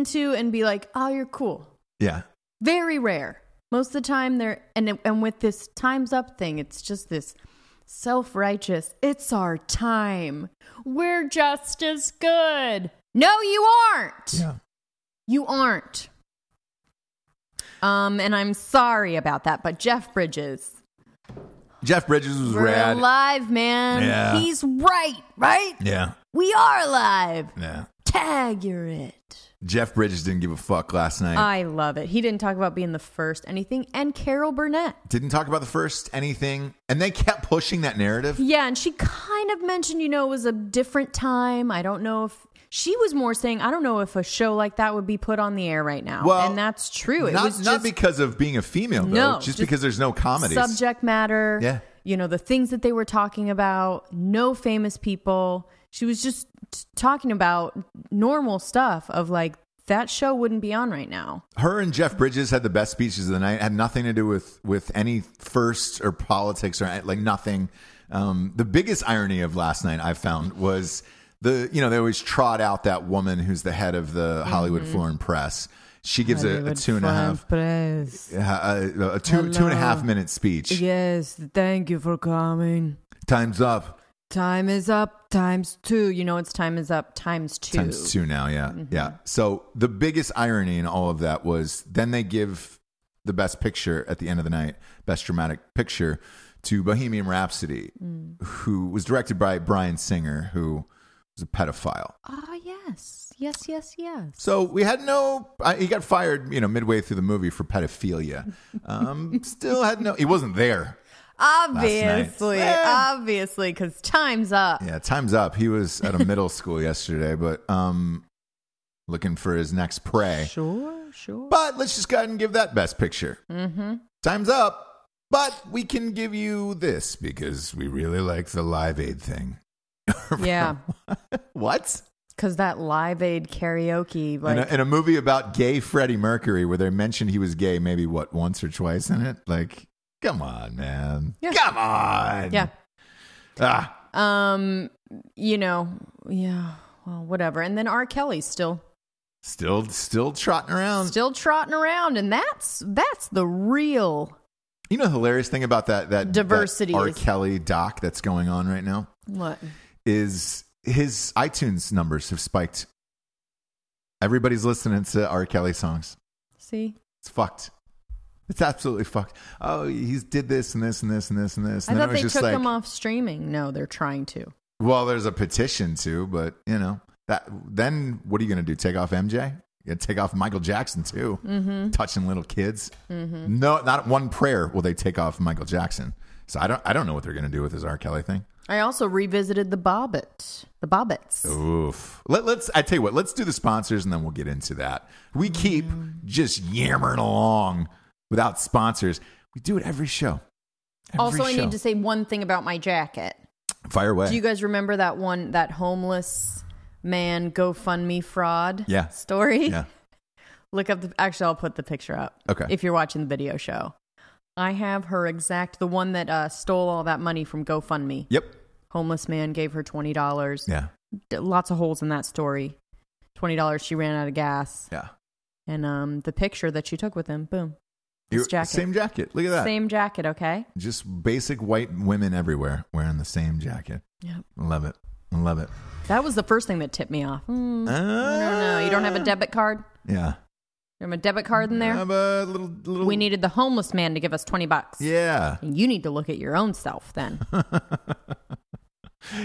[SPEAKER 3] to and be like, oh, you're cool.
[SPEAKER 2] Yeah.
[SPEAKER 3] Very rare. Most of the time they're, and with this time's up thing, it's just this self-righteous, it's our time. We're just as good. No, you aren't.
[SPEAKER 2] Yeah.
[SPEAKER 3] You aren't. And I'm sorry about that, but Jeff Bridges was
[SPEAKER 2] rad.
[SPEAKER 3] Alive, man.
[SPEAKER 2] Yeah.
[SPEAKER 3] He's right?
[SPEAKER 2] Yeah.
[SPEAKER 3] We are alive.
[SPEAKER 2] Yeah.
[SPEAKER 3] Tag, you're it.
[SPEAKER 2] Jeff Bridges didn't give a fuck last night.
[SPEAKER 3] I love it. He didn't talk about being the first anything. And Carol Burnett
[SPEAKER 2] didn't talk about the first anything. And they kept pushing that narrative.
[SPEAKER 3] Yeah, and she kind of mentioned, it was a different time. I don't know if... She was more saying, I don't know if a show like that would be put on the air right now. Well, and that's true. It was
[SPEAKER 2] not because of being a female, though.
[SPEAKER 3] No,
[SPEAKER 2] just because there's no comedy.
[SPEAKER 3] Subject matter.
[SPEAKER 2] Yeah.
[SPEAKER 3] The things that they were talking about. No famous people. She was just talking about normal stuff of like, that show wouldn't be on right now.
[SPEAKER 2] Her and Jeff Bridges had the best speeches of the night. It had nothing to do with any first or politics or like nothing. The biggest irony of last night I found was... they always trot out that woman who's the head of the Hollywood Foreign Press. She gives a 2.5 minute speech.
[SPEAKER 3] Yes, thank you for coming.
[SPEAKER 2] Time's up.
[SPEAKER 3] Time is up times 2. It's time is up times 2.
[SPEAKER 2] Times 2 now, yeah. Yeah. So the biggest irony in all of that was then they give the best picture at the end of the night, best dramatic picture, to Bohemian Rhapsody, who was directed by Bryan Singer, who was a pedophile.
[SPEAKER 3] Yes.
[SPEAKER 2] So we had he got fired, midway through the movie for pedophilia. Still had he wasn't there.
[SPEAKER 3] Obviously, because time's up.
[SPEAKER 2] Yeah, time's up. He was at a middle school yesterday, but looking for his next prey.
[SPEAKER 3] Sure.
[SPEAKER 2] But let's just go ahead and give that best picture. Time's up, but we can give you this because we really like the Live Aid thing.
[SPEAKER 3] Yeah.
[SPEAKER 2] What?
[SPEAKER 3] Because that Live Aid karaoke, like
[SPEAKER 2] in a movie about gay Freddie Mercury, where they mentioned he was gay, maybe once or twice in it. Like, come on, man.
[SPEAKER 3] Yeah.
[SPEAKER 2] Come on.
[SPEAKER 3] Yeah.
[SPEAKER 2] Yeah.
[SPEAKER 3] Well, whatever. And then R. Kelly's still
[SPEAKER 2] trotting around.
[SPEAKER 3] And that's the real.
[SPEAKER 2] The hilarious thing about that
[SPEAKER 3] diversity
[SPEAKER 2] that R. Kelly doc that's going on right now.
[SPEAKER 3] What?
[SPEAKER 2] Is his iTunes numbers have spiked. Everybody's listening to R. Kelly songs.
[SPEAKER 3] See?
[SPEAKER 2] It's fucked. It's absolutely fucked. Oh, he's did this and this and this and this and this.
[SPEAKER 3] I thought they took him off streaming. No, they're trying to.
[SPEAKER 2] Well, there's a petition to, but then what are you going to do? Take off MJ? You got to take off Michael Jackson too. Touching little kids. No, not one prayer will they take off Michael Jackson. So I don't know what they're going to do with his R. Kelly thing.
[SPEAKER 3] I also revisited the Bobbits.
[SPEAKER 2] Oof. I tell you what, let's do the sponsors and then we'll get into that. We keep just yammering along without sponsors. We do it every show.
[SPEAKER 3] I need to say one thing about my jacket.
[SPEAKER 2] Fire away.
[SPEAKER 3] Do you guys remember that homeless man GoFundMe fraud story?
[SPEAKER 2] Yeah.
[SPEAKER 3] Look up actually, I'll put the picture up.
[SPEAKER 2] Okay.
[SPEAKER 3] If you're watching the video show. I have her the one that stole all that money from GoFundMe.
[SPEAKER 2] Yep.
[SPEAKER 3] Homeless man gave her $20.
[SPEAKER 2] Yeah.
[SPEAKER 3] Lots of holes in that story. $20, she ran out of gas.
[SPEAKER 2] Yeah.
[SPEAKER 3] And the picture that she took with him, boom. This jacket.
[SPEAKER 2] Same jacket. Look at that.
[SPEAKER 3] Same jacket, okay?
[SPEAKER 2] Just basic white women everywhere wearing the same jacket.
[SPEAKER 3] Yep.
[SPEAKER 2] Love it.
[SPEAKER 3] That was the first thing that tipped me off. I don't know. You don't have a debit card?
[SPEAKER 2] Yeah.
[SPEAKER 3] You have a debit card in there?
[SPEAKER 2] I have a little...
[SPEAKER 3] We needed the homeless man to give us $20.
[SPEAKER 2] Yeah.
[SPEAKER 3] You need to look at your own self then.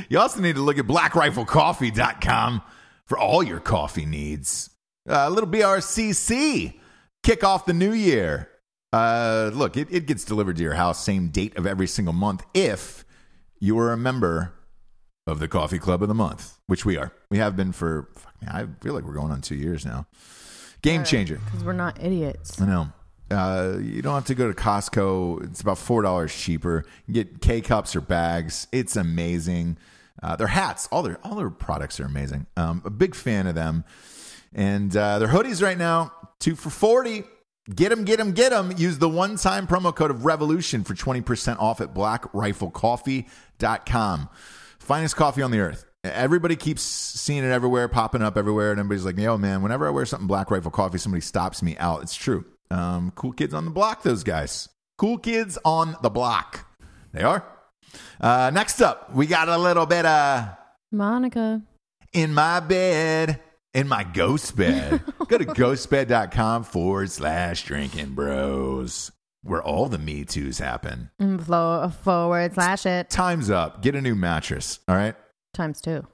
[SPEAKER 2] You also need to look at blackriflecoffee.com for all your coffee needs. A little BRCC. Kick off the new year. Look, it gets delivered to your house same date of every single month if you are a member of the Coffee Club of the Month, which we are. We have been for, I feel like we're going on 2 years now. Game changer.
[SPEAKER 3] Because we're not idiots.
[SPEAKER 2] I know. You don't have to go to Costco. It's about $4 cheaper. You get K-cups or bags. It's amazing. Their hats, all their products are amazing. A big fan of them. And their hoodies right now, 2 for $40. Get them. Use the one-time promo code of Revolution for 20% off at blackriflecoffee.com. Finest coffee on the earth. Everybody keeps seeing it everywhere, popping up everywhere, and everybody's like, yo, man, whenever I wear something Black Rifle Coffee, somebody stops me out. It's true. Cool kids on the block, those guys. Cool kids on the block. They are. Next up, we got a little bit of
[SPEAKER 3] Monica.
[SPEAKER 2] In my bed. In my ghost bed. Go to ghostbed.com/drinking bros, where all the Me Too's happen.
[SPEAKER 3] /it.
[SPEAKER 2] Time's up. Get a new mattress. All right.
[SPEAKER 3] Times two.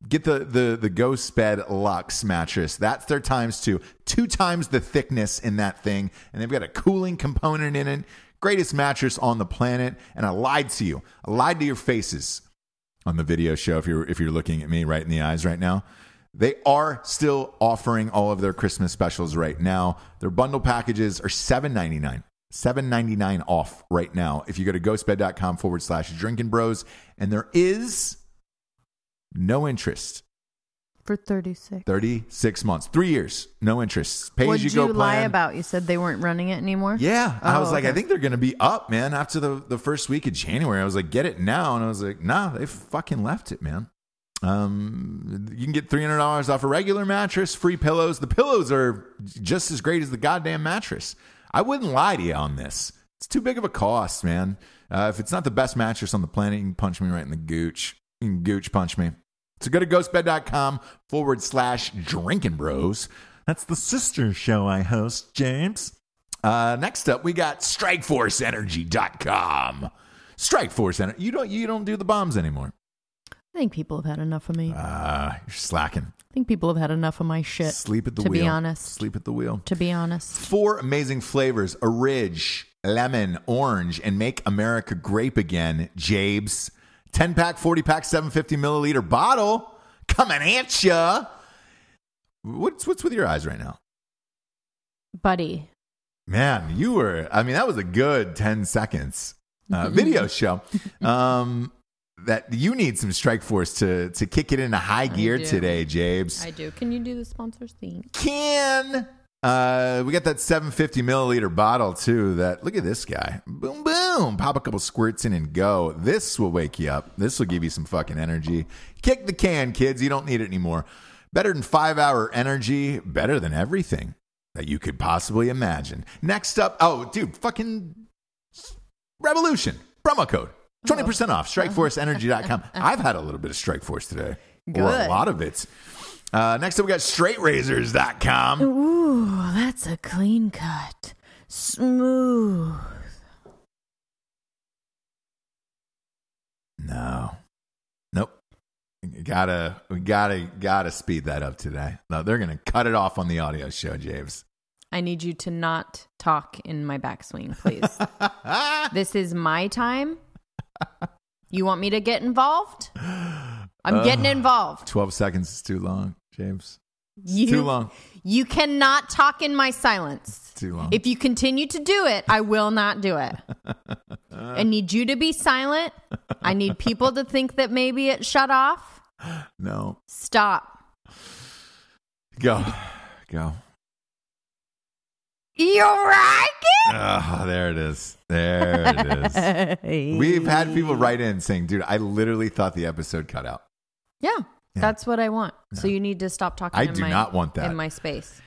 [SPEAKER 2] Get the Ghost Bed Luxe mattress. That's their times 2. 2 times the thickness in that thing. And they've got a cooling component in it. Greatest mattress on the planet. And I lied to you. I lied to your faces on the video show if you're looking at me right in the eyes right now. They are still offering all of their Christmas specials right now. Their bundle packages are $7.99. $7.99 off right now if you go to ghostbed.com/drinking bros. And there is no interest.
[SPEAKER 3] For 36.
[SPEAKER 2] 36 months. 3 years. No interest. Pay
[SPEAKER 3] What
[SPEAKER 2] as you
[SPEAKER 3] did
[SPEAKER 2] go
[SPEAKER 3] you
[SPEAKER 2] plan.
[SPEAKER 3] lie about? You said they weren't running it anymore?
[SPEAKER 2] Yeah. I was like,
[SPEAKER 3] okay.
[SPEAKER 2] I think they're going to be up, man, after the first week of January. I was like, get it now. And I was like, nah, they fucking left it, man. You can get $300 off a regular mattress, free pillows. The pillows are just as great as the goddamn mattress. I wouldn't lie to you on this. It's too big of a cost, man. If it's not the best mattress on the planet, you can punch me right in the gooch. You can gooch punch me. So go to ghostbed.com/drinking bros. That's the sister show I host, James. Next up, we got StrikeForceEnergy.com. Strikeforce Energy. You don't do the bombs anymore.
[SPEAKER 3] I think people have had enough of me.
[SPEAKER 2] You're slacking.
[SPEAKER 3] I think people have had enough of my shit.
[SPEAKER 2] Sleep at the
[SPEAKER 3] wheel.
[SPEAKER 2] wheel.
[SPEAKER 3] To be honest.
[SPEAKER 2] Sleep at the wheel.
[SPEAKER 3] To be honest.
[SPEAKER 2] 4 amazing flavors: Ridge, lemon, orange, and Make America Grape Again. Jabes. 10-pack, 40-pack, 750 milliliter bottle coming at ya. What's with your eyes right now?
[SPEAKER 3] Buddy.
[SPEAKER 2] Man, that was a good 10 seconds. Video show. That you need some Strike Force to kick it into high gear today, Jabes.
[SPEAKER 3] I do. Can you do the sponsors theme?
[SPEAKER 2] We got that 750 milliliter bottle too. Look at this guy. Boom, boom. Pop a couple squirts in and go. This will wake you up. This will give you some fucking energy. Kick the can, kids. You don't need it anymore. Better than 5-hour energy. Better than everything that you could possibly imagine. Next up. Oh, dude. Fucking Revolution. Promo code. 20% off. StrikeForceEnergy.com. I've had a little bit of Strike Force today.
[SPEAKER 3] Good.
[SPEAKER 2] Or a lot of it. Next up, we got StraightRazors.com.
[SPEAKER 3] Ooh, that's a clean cut. Smooth.
[SPEAKER 2] No. Nope. We gotta speed that up today. No, they're gonna cut it off on the audio show, James.
[SPEAKER 3] I need you to not talk in my backswing, please. This is my time. You want me to get involved? I'm getting involved.
[SPEAKER 2] 12 seconds is too long, James. Too long.
[SPEAKER 3] You cannot talk in my silence.
[SPEAKER 2] Too long.
[SPEAKER 3] If you continue to do it, I will not do it. I need you to be silent. I need people to think that maybe it shut off.
[SPEAKER 2] No.
[SPEAKER 3] Stop.
[SPEAKER 2] Go.
[SPEAKER 3] You like it?
[SPEAKER 2] Oh, there it is. We've had people write in saying, dude, I literally thought the episode cut out.
[SPEAKER 3] Yeah. That's what I want. No. So you need to stop talking.
[SPEAKER 2] I do not want that
[SPEAKER 3] in my space.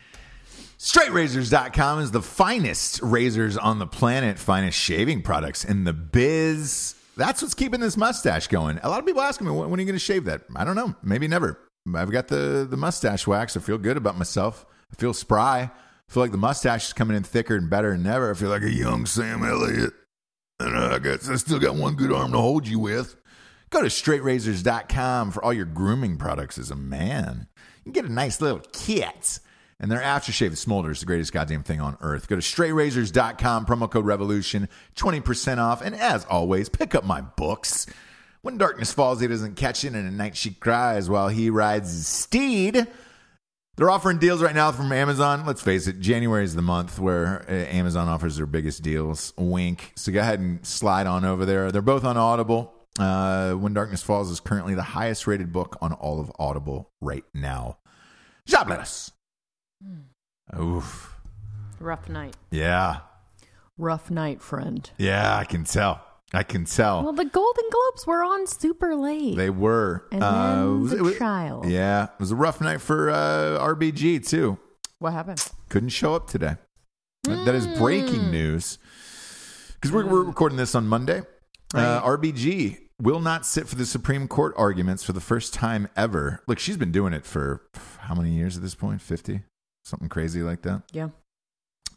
[SPEAKER 2] StraightRazors.com is the finest razors on the planet, finest shaving products in the biz. That's what's keeping this mustache going. A lot of people ask me, when are you going to shave that? I don't know. Maybe never. I've got the mustache wax. I feel good about myself. I feel spry. I feel like the mustache is coming in thicker and better than ever. I feel like a young Sam Elliott. And I guess I still got one good arm to hold you with. Go to StraightRazors.com for all your grooming products as a man. You can get a nice little kit. And their aftershave, the Smolder, is the greatest goddamn thing on earth. Go to StraightRazors.com, promo code REVOLUTION, 20% off. And as always, pick up my books. When darkness falls, he doesn't catch it, and at night she cries while he rides his steed. They're offering deals right now from Amazon. Let's face it, January is the month where Amazon offers their biggest deals. Wink. So go ahead and slide on over there. They're both on Audible. When Darkness Falls is currently the highest rated book on all of Audible right now. Jobless. Oof.
[SPEAKER 3] Rough night.
[SPEAKER 2] Yeah.
[SPEAKER 3] Rough night, friend.
[SPEAKER 2] Yeah, I can tell.
[SPEAKER 3] Well, the Golden Globes were on super late.
[SPEAKER 2] They were.
[SPEAKER 3] And then the trial.
[SPEAKER 2] Yeah. It was a rough night for RBG, too.
[SPEAKER 3] What happened?
[SPEAKER 2] Couldn't show up today. That is breaking news. Because we're recording this on Monday. Right. RBG will not sit for the Supreme Court arguments for the first time ever. Look, she's been doing it for how many years at this point? 50? Something crazy like that?
[SPEAKER 3] Yeah.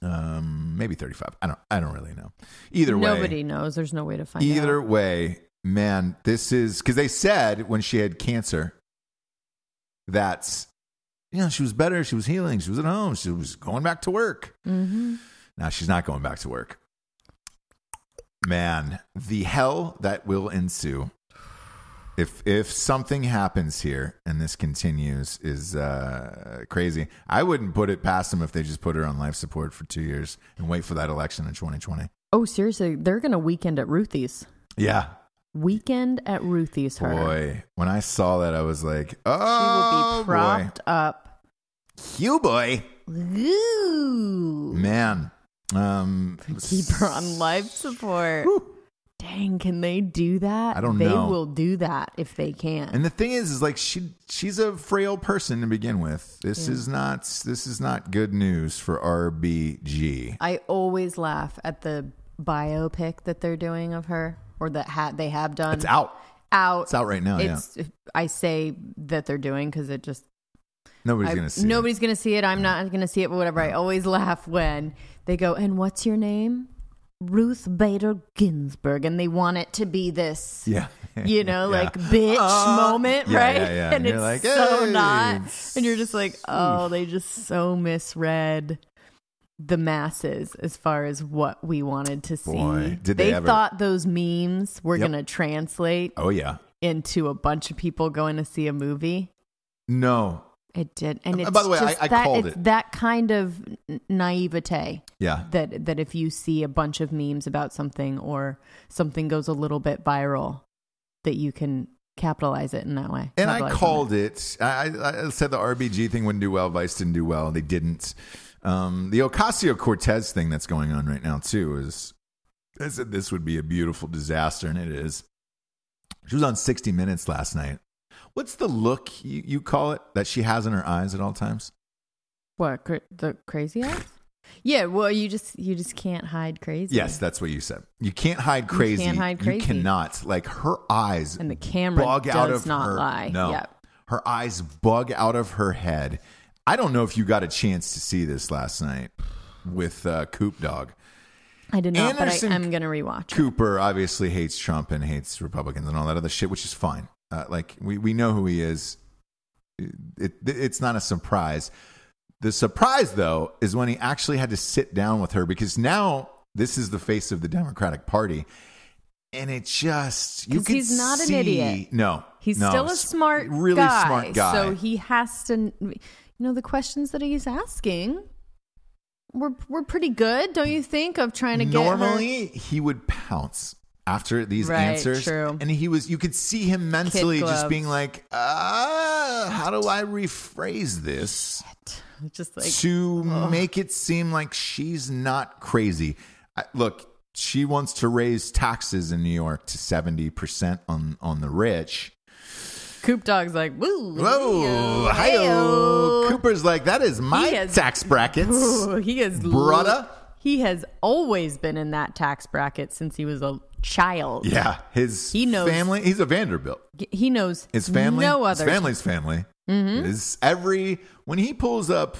[SPEAKER 2] Maybe 35. I don't really know. Either way.
[SPEAKER 3] Nobody knows. There's no way to find out.
[SPEAKER 2] Either way, man, this is because they said when she had cancer that, she was better. She was healing. She was at home. She was going back to work.
[SPEAKER 3] Mm-hmm.
[SPEAKER 2] Now she's not going back to work. Man, the hell that will ensue if something happens here and this continues is crazy. I wouldn't put it past them if they just put her on life support for 2 years and wait for that election in 2020.
[SPEAKER 3] Oh, seriously? They're going to weekend at Ruthie's.
[SPEAKER 2] Yeah.
[SPEAKER 3] Weekend at Ruthie's, her.
[SPEAKER 2] Boy, when I saw that, I was like, oh,
[SPEAKER 3] she will be propped up.
[SPEAKER 2] You boy.
[SPEAKER 3] Ooh.
[SPEAKER 2] Man.
[SPEAKER 3] Keep her on life support. Whew. Dang, can they do that?
[SPEAKER 2] I don't
[SPEAKER 3] know. They
[SPEAKER 2] know.
[SPEAKER 3] will do that if they can.
[SPEAKER 2] And the thing is like she's a frail person to begin with. This is not good news for RBG.
[SPEAKER 3] I always laugh at the biopic that they're doing of her, or that they have done.
[SPEAKER 2] It's out. It's out right now.
[SPEAKER 3] I say that they're doing because it just
[SPEAKER 2] nobody's going to see it.
[SPEAKER 3] Nobody's going to see it. I'm not going to see it, but whatever. I always laugh when they go, and what's your name? Ruth Bader Ginsburg, and they want it to be this, like bitch moment, right?
[SPEAKER 2] Yeah.
[SPEAKER 3] And it's like, so not, and you're just like, oh, they just so misread the masses as far as what we wanted to see.
[SPEAKER 2] Boy,
[SPEAKER 3] they thought those memes were going to translate.
[SPEAKER 2] Oh yeah,
[SPEAKER 3] into a bunch of people going to see a movie.
[SPEAKER 2] No.
[SPEAKER 3] It did, and it's
[SPEAKER 2] by the way, I called it
[SPEAKER 3] that kind of naivete.
[SPEAKER 2] Yeah,
[SPEAKER 3] that if you see a bunch of memes about something or something goes a little bit viral, that you can capitalize it in that way.
[SPEAKER 2] And I called it. I said the RBG thing wouldn't do well. Vice didn't do well. They didn't. The Ocasio-Cortez thing that's going on right now too is. I said this would be a beautiful disaster, and it is. She was on 60 Minutes last night. What's the look you call it that she has in her eyes at all times?
[SPEAKER 3] What, the crazy eyes? Yeah, well, you just can't hide crazy.
[SPEAKER 2] Yes, that's what you said. You can't hide crazy.
[SPEAKER 3] You can't hide crazy.
[SPEAKER 2] You cannot. Like her eyes,
[SPEAKER 3] and the camera
[SPEAKER 2] bug
[SPEAKER 3] does
[SPEAKER 2] out of
[SPEAKER 3] not
[SPEAKER 2] her,
[SPEAKER 3] lie.
[SPEAKER 2] No,
[SPEAKER 3] yep.
[SPEAKER 2] Her eyes bug out of her head. I don't know if you got a chance to see this last night with Coop Dog.
[SPEAKER 3] I did not, but I'm going to rewatch.
[SPEAKER 2] Cooper obviously hates Trump and hates Republicans and all that other shit, which is fine. Like we know who he is. It's not a surprise. The surprise, though, is when he actually had to sit down with her, because now this is the face of the Democratic Party, and it just
[SPEAKER 3] he's not an idiot.
[SPEAKER 2] No,
[SPEAKER 3] he's still a smart,
[SPEAKER 2] really
[SPEAKER 3] guy,
[SPEAKER 2] smart guy.
[SPEAKER 3] So he has to, the questions that he's asking. We're pretty good, don't you think? Of trying to get
[SPEAKER 2] normally he would pounce after these answers.
[SPEAKER 3] True.
[SPEAKER 2] And you could see him mentally just being like, how do I rephrase this?
[SPEAKER 3] Shit. Just like
[SPEAKER 2] to make it seem like she's not crazy. Look, she wants to raise taxes in New York to 70% on the rich.
[SPEAKER 3] Coop Dog's like, woo.
[SPEAKER 2] Whoa, hi-yo. Cooper's like, that is my tax brackets.
[SPEAKER 3] He is
[SPEAKER 2] brother.
[SPEAKER 3] He has always been in that tax bracket since he was a child.
[SPEAKER 2] Yeah, he knows family. He's a Vanderbilt.
[SPEAKER 3] He knows
[SPEAKER 2] his family.
[SPEAKER 3] No other.
[SPEAKER 2] His family's family is when he pulls up,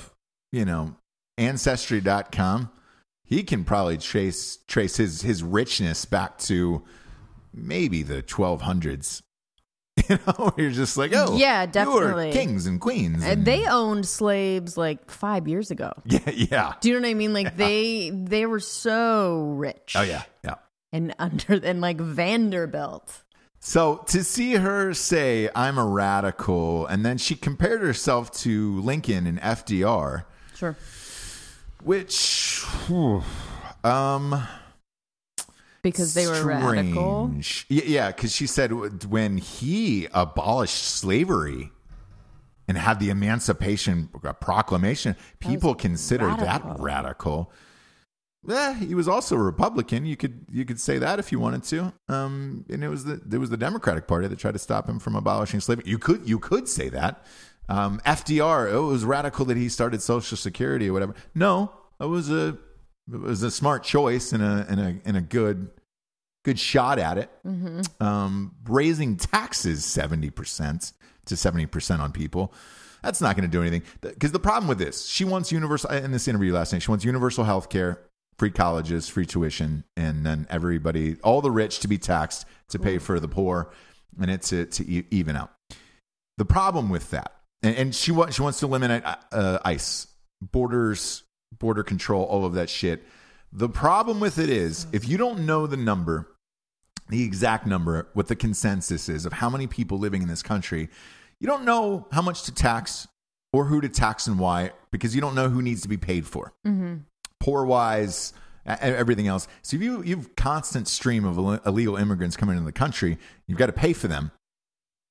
[SPEAKER 2] Ancestry.com, he can probably trace his richness back to maybe the 1200s. You're just like, oh,
[SPEAKER 3] yeah, definitely.
[SPEAKER 2] You were kings and queens.
[SPEAKER 3] They owned slaves like 5 years ago.
[SPEAKER 2] Yeah.
[SPEAKER 3] Do you know what I mean? Like they were so rich.
[SPEAKER 2] Oh yeah.
[SPEAKER 3] And like Vanderbilt.
[SPEAKER 2] So to see her say, I'm a radical, and then she compared herself to Lincoln and FDR.
[SPEAKER 3] Sure.
[SPEAKER 2] Which,
[SPEAKER 3] because they were radical?
[SPEAKER 2] Yeah, because she said when he abolished slavery and had the Emancipation Proclamation, people considered that radical. He was also a Republican. You could say that if you wanted to. And it was the Democratic Party that tried to stop him from abolishing slavery. You could say that. FDR, it was radical that he started Social Security or whatever. No, it was a smart choice and a good shot at it. Mm-hmm. Raising taxes 70% to 70% on people. That's not going to do anything. Because the problem with this, she wants universal, in this interview last night, she wants universal health care, free colleges, free tuition, and then everybody, all the rich to be taxed to pay for the poor, and it's to even out. The problem with that, and she wants to eliminate ICE, borders, border control, all of that shit. The problem with it is, if you don't know the number, the exact number, what the consensus is of how many people living in this country, you don't know how much to tax or who to tax and why, because you don't know who needs to be paid for. Mm-hmm. Poor-wise, everything else. So if you've constant stream of illegal immigrants coming into the country, you've got to pay for them.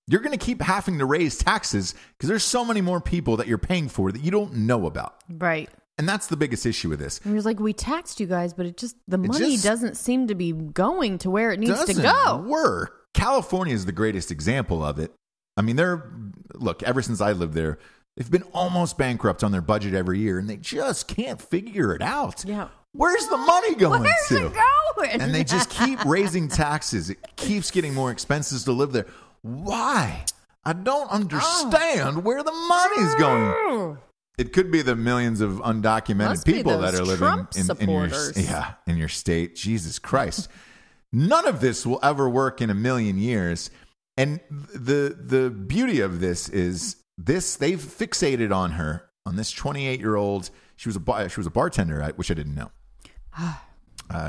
[SPEAKER 2] You're going to keep having to raise taxes because there's so many more people that you're paying for that you don't know about.
[SPEAKER 3] Right.
[SPEAKER 2] And that's the biggest issue with this.
[SPEAKER 3] And he was like, we taxed you guys, but the money doesn't seem to be going to where it needs to go.
[SPEAKER 2] Work. California is the greatest example of it. I mean, ever since I lived there, they've been almost bankrupt on their budget every year, and they just can't figure it out.
[SPEAKER 3] Yeah.
[SPEAKER 2] Where's the money going to?
[SPEAKER 3] Where's it going?
[SPEAKER 2] And they just keep raising taxes. It keeps getting more expenses to live there. Why? I don't understand where the money's going. It could be the millions of undocumented people that are living in your state. Jesus Christ. None of this will ever work in a million years. And the beauty of this is they've fixated on her, on this 28-year-old. She was a bartender, which I didn't know.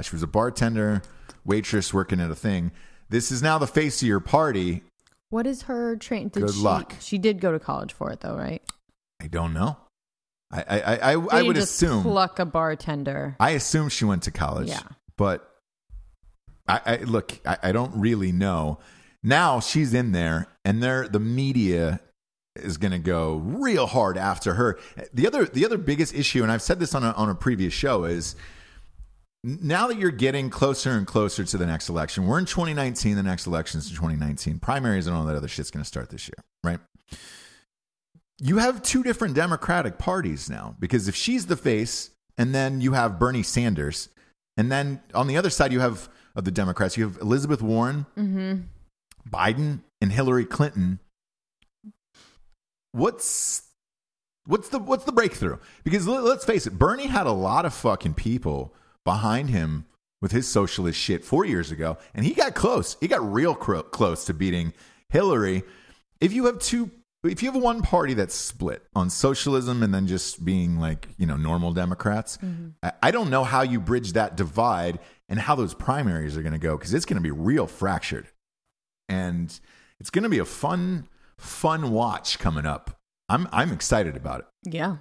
[SPEAKER 2] She was a bartender, waitress working at a thing. This is now the face of your party.
[SPEAKER 3] What is her train?
[SPEAKER 2] Good luck.
[SPEAKER 3] She did go to college for it, though, right?
[SPEAKER 2] I don't know. I would assume
[SPEAKER 3] pluck a bartender.
[SPEAKER 2] I assume she went to college.
[SPEAKER 3] Yeah,
[SPEAKER 2] but I don't really know. Now she's in there, and the media is going to go real hard after her. The other biggest issue, and I've said this on a previous show, is now that you're getting closer and closer to the next election. We're in 2019. The next election's in 2019. Primaries and all that other shit's going to start this year, right? You have two different Democratic parties now, because if she's the face, and then you have Bernie Sanders, and then on the other side of the Democrats, you have Elizabeth Warren, mm-hmm. Biden, and Hillary Clinton. What's the breakthrough? Because let's face it, Bernie had a lot of fucking people behind him with his socialist shit 4 years ago, and he got close. He got real close to beating Hillary. If you have one party that's split on socialism and then just being like, normal Democrats, mm-hmm. I don't know how you bridge that divide and how those primaries are going to go, because it's going to be real fractured. And it's going to be a fun watch coming up. I'm excited about it.
[SPEAKER 3] Yeah.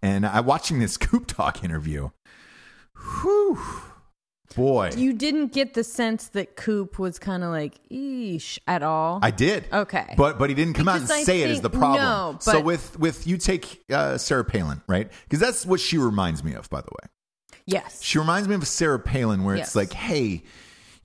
[SPEAKER 2] And I'm watching this Coop Talk interview. Whew. Boy.
[SPEAKER 3] You didn't get the sense that Coop was kind of like, eesh, at all?
[SPEAKER 2] I did.
[SPEAKER 3] Okay.
[SPEAKER 2] But he didn't come out and say it as the problem.
[SPEAKER 3] No, but
[SPEAKER 2] so with you take Sarah Palin, right? Because that's what she reminds me of, by the way.
[SPEAKER 3] Yes.
[SPEAKER 2] She reminds me of Sarah Palin, where it's like, hey,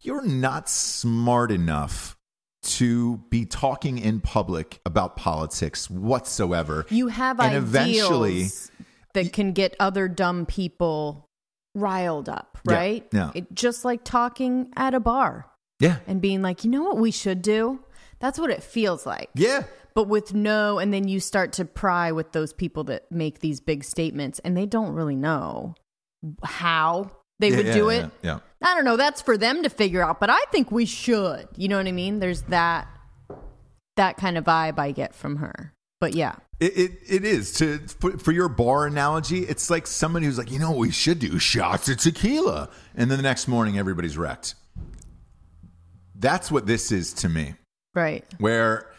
[SPEAKER 2] you're not smart enough to be talking in public about politics whatsoever.
[SPEAKER 3] You have ideals that can get other dumb people riled up, right?
[SPEAKER 2] Yeah.
[SPEAKER 3] Just like talking at a bar.
[SPEAKER 2] Yeah.
[SPEAKER 3] And being like, you know what we should do? That's what it feels like.
[SPEAKER 2] Yeah.
[SPEAKER 3] But and then you start to pry with those people that make these big statements, and they don't really know how they would do it.
[SPEAKER 2] Yeah.
[SPEAKER 3] I don't know. That's for them to figure out, but I think we should. You know what I mean? There's that kind of vibe I get from her. But yeah.
[SPEAKER 2] It is. For your bar analogy, it's like somebody who's like, you know what we should do? Shots of tequila. And then the next morning, everybody's wrecked. That's what this is to me.
[SPEAKER 3] Right.
[SPEAKER 2] Where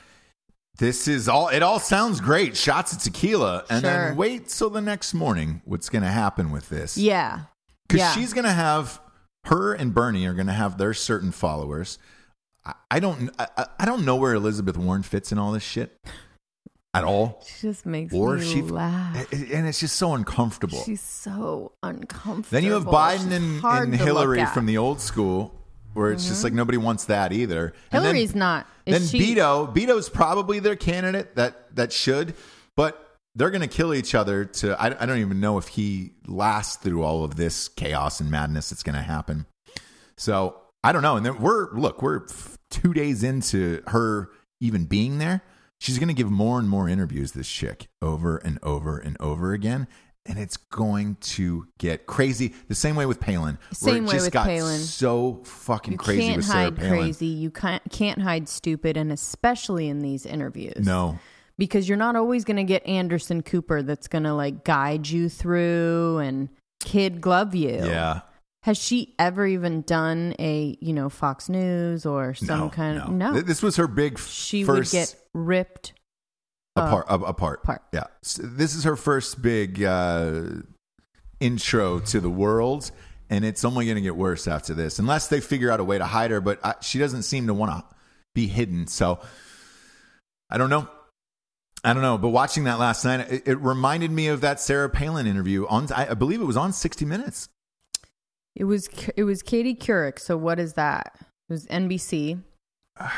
[SPEAKER 2] this is all, it all sounds great. Shots of tequila. And then wait till the next morning what's going to happen with this.
[SPEAKER 3] Yeah.
[SPEAKER 2] Because she's going to have, her and Bernie are going to have their certain followers. I don't know where Elizabeth Warren fits in all this shit at all.
[SPEAKER 3] She just makes me laugh.
[SPEAKER 2] And it's just so uncomfortable.
[SPEAKER 3] She's so uncomfortable.
[SPEAKER 2] Then you have Biden and Hillary from the old school, where it's just like nobody wants that either.
[SPEAKER 3] Hillary's not.
[SPEAKER 2] Beto's probably their candidate that should, but they're going to kill each other to, I don't even know if he lasts through all of this chaos and madness that's going to happen. So I don't know. And then we're 2 days into her even being there. She's going to give more and more interviews, this chick, over and over and over again. And it's going to get crazy. The same way with Palin.
[SPEAKER 3] Same way with Palin.
[SPEAKER 2] So fucking crazy with Sarah Palin.
[SPEAKER 3] You can't hide crazy. You can't hide stupid, and especially in these interviews.
[SPEAKER 2] No.
[SPEAKER 3] Because you're not always going to get Anderson Cooper that's going to like guide you through and kid glove you.
[SPEAKER 2] Yeah.
[SPEAKER 3] Has she ever even done a, Fox News or some kind of... No.
[SPEAKER 2] This was her big
[SPEAKER 3] She would get ripped
[SPEAKER 2] apart. Yeah. So this is her first big intro to the world, and it's only going to get worse after this, unless they figure out a way to hide her, but she doesn't seem to want to be hidden. So I don't know. But watching that last night, it reminded me of that Sarah Palin interview I believe it was on 60 Minutes.
[SPEAKER 3] It was Katie Couric. So what is that? It was NBC.
[SPEAKER 2] I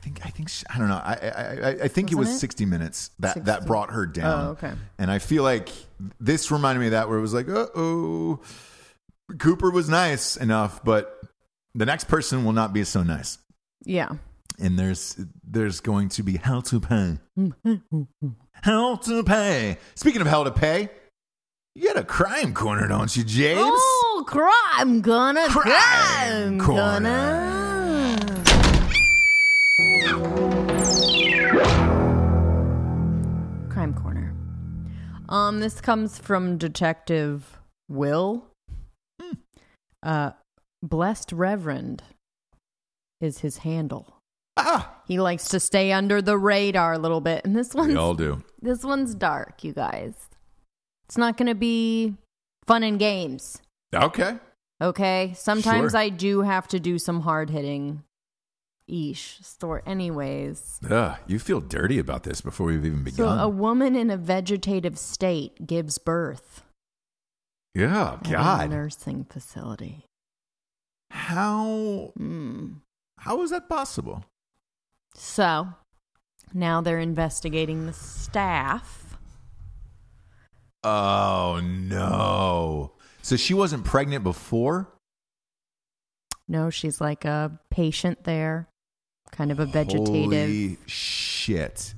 [SPEAKER 2] think I don't know. I think it was 60 Minutes that brought her down.
[SPEAKER 3] Oh, okay.
[SPEAKER 2] And I feel like this reminded me of that, where it was like, Cooper was nice enough, but the next person will not be so nice.
[SPEAKER 3] Yeah.
[SPEAKER 2] And there's going to be hell to pay. Hell to pay. Speaking of hell to pay, you got a crime corner, don't you, James?
[SPEAKER 3] Oh, crime corner.
[SPEAKER 2] Crime corner.
[SPEAKER 3] Crime corner. This comes from Detective Will. Blessed Reverend is his handle. He likes to stay under the radar a little bit, and we
[SPEAKER 2] all do.
[SPEAKER 3] This one's dark, you guys. It's not going to be fun and games.
[SPEAKER 2] Okay.
[SPEAKER 3] Sometimes
[SPEAKER 2] Sure.
[SPEAKER 3] I do have to do some hard hitting. Store. Anyways.
[SPEAKER 2] You feel dirty about this before we've even begun.
[SPEAKER 3] So a woman in a vegetative state gives birth.
[SPEAKER 2] Yeah, God.
[SPEAKER 3] At a nursing facility.
[SPEAKER 2] How is that possible?
[SPEAKER 3] So now they're investigating the staff.
[SPEAKER 2] Oh, no. So she wasn't pregnant before? No,
[SPEAKER 3] she's like a patient there. Kind of a vegetative.
[SPEAKER 2] Holy shit.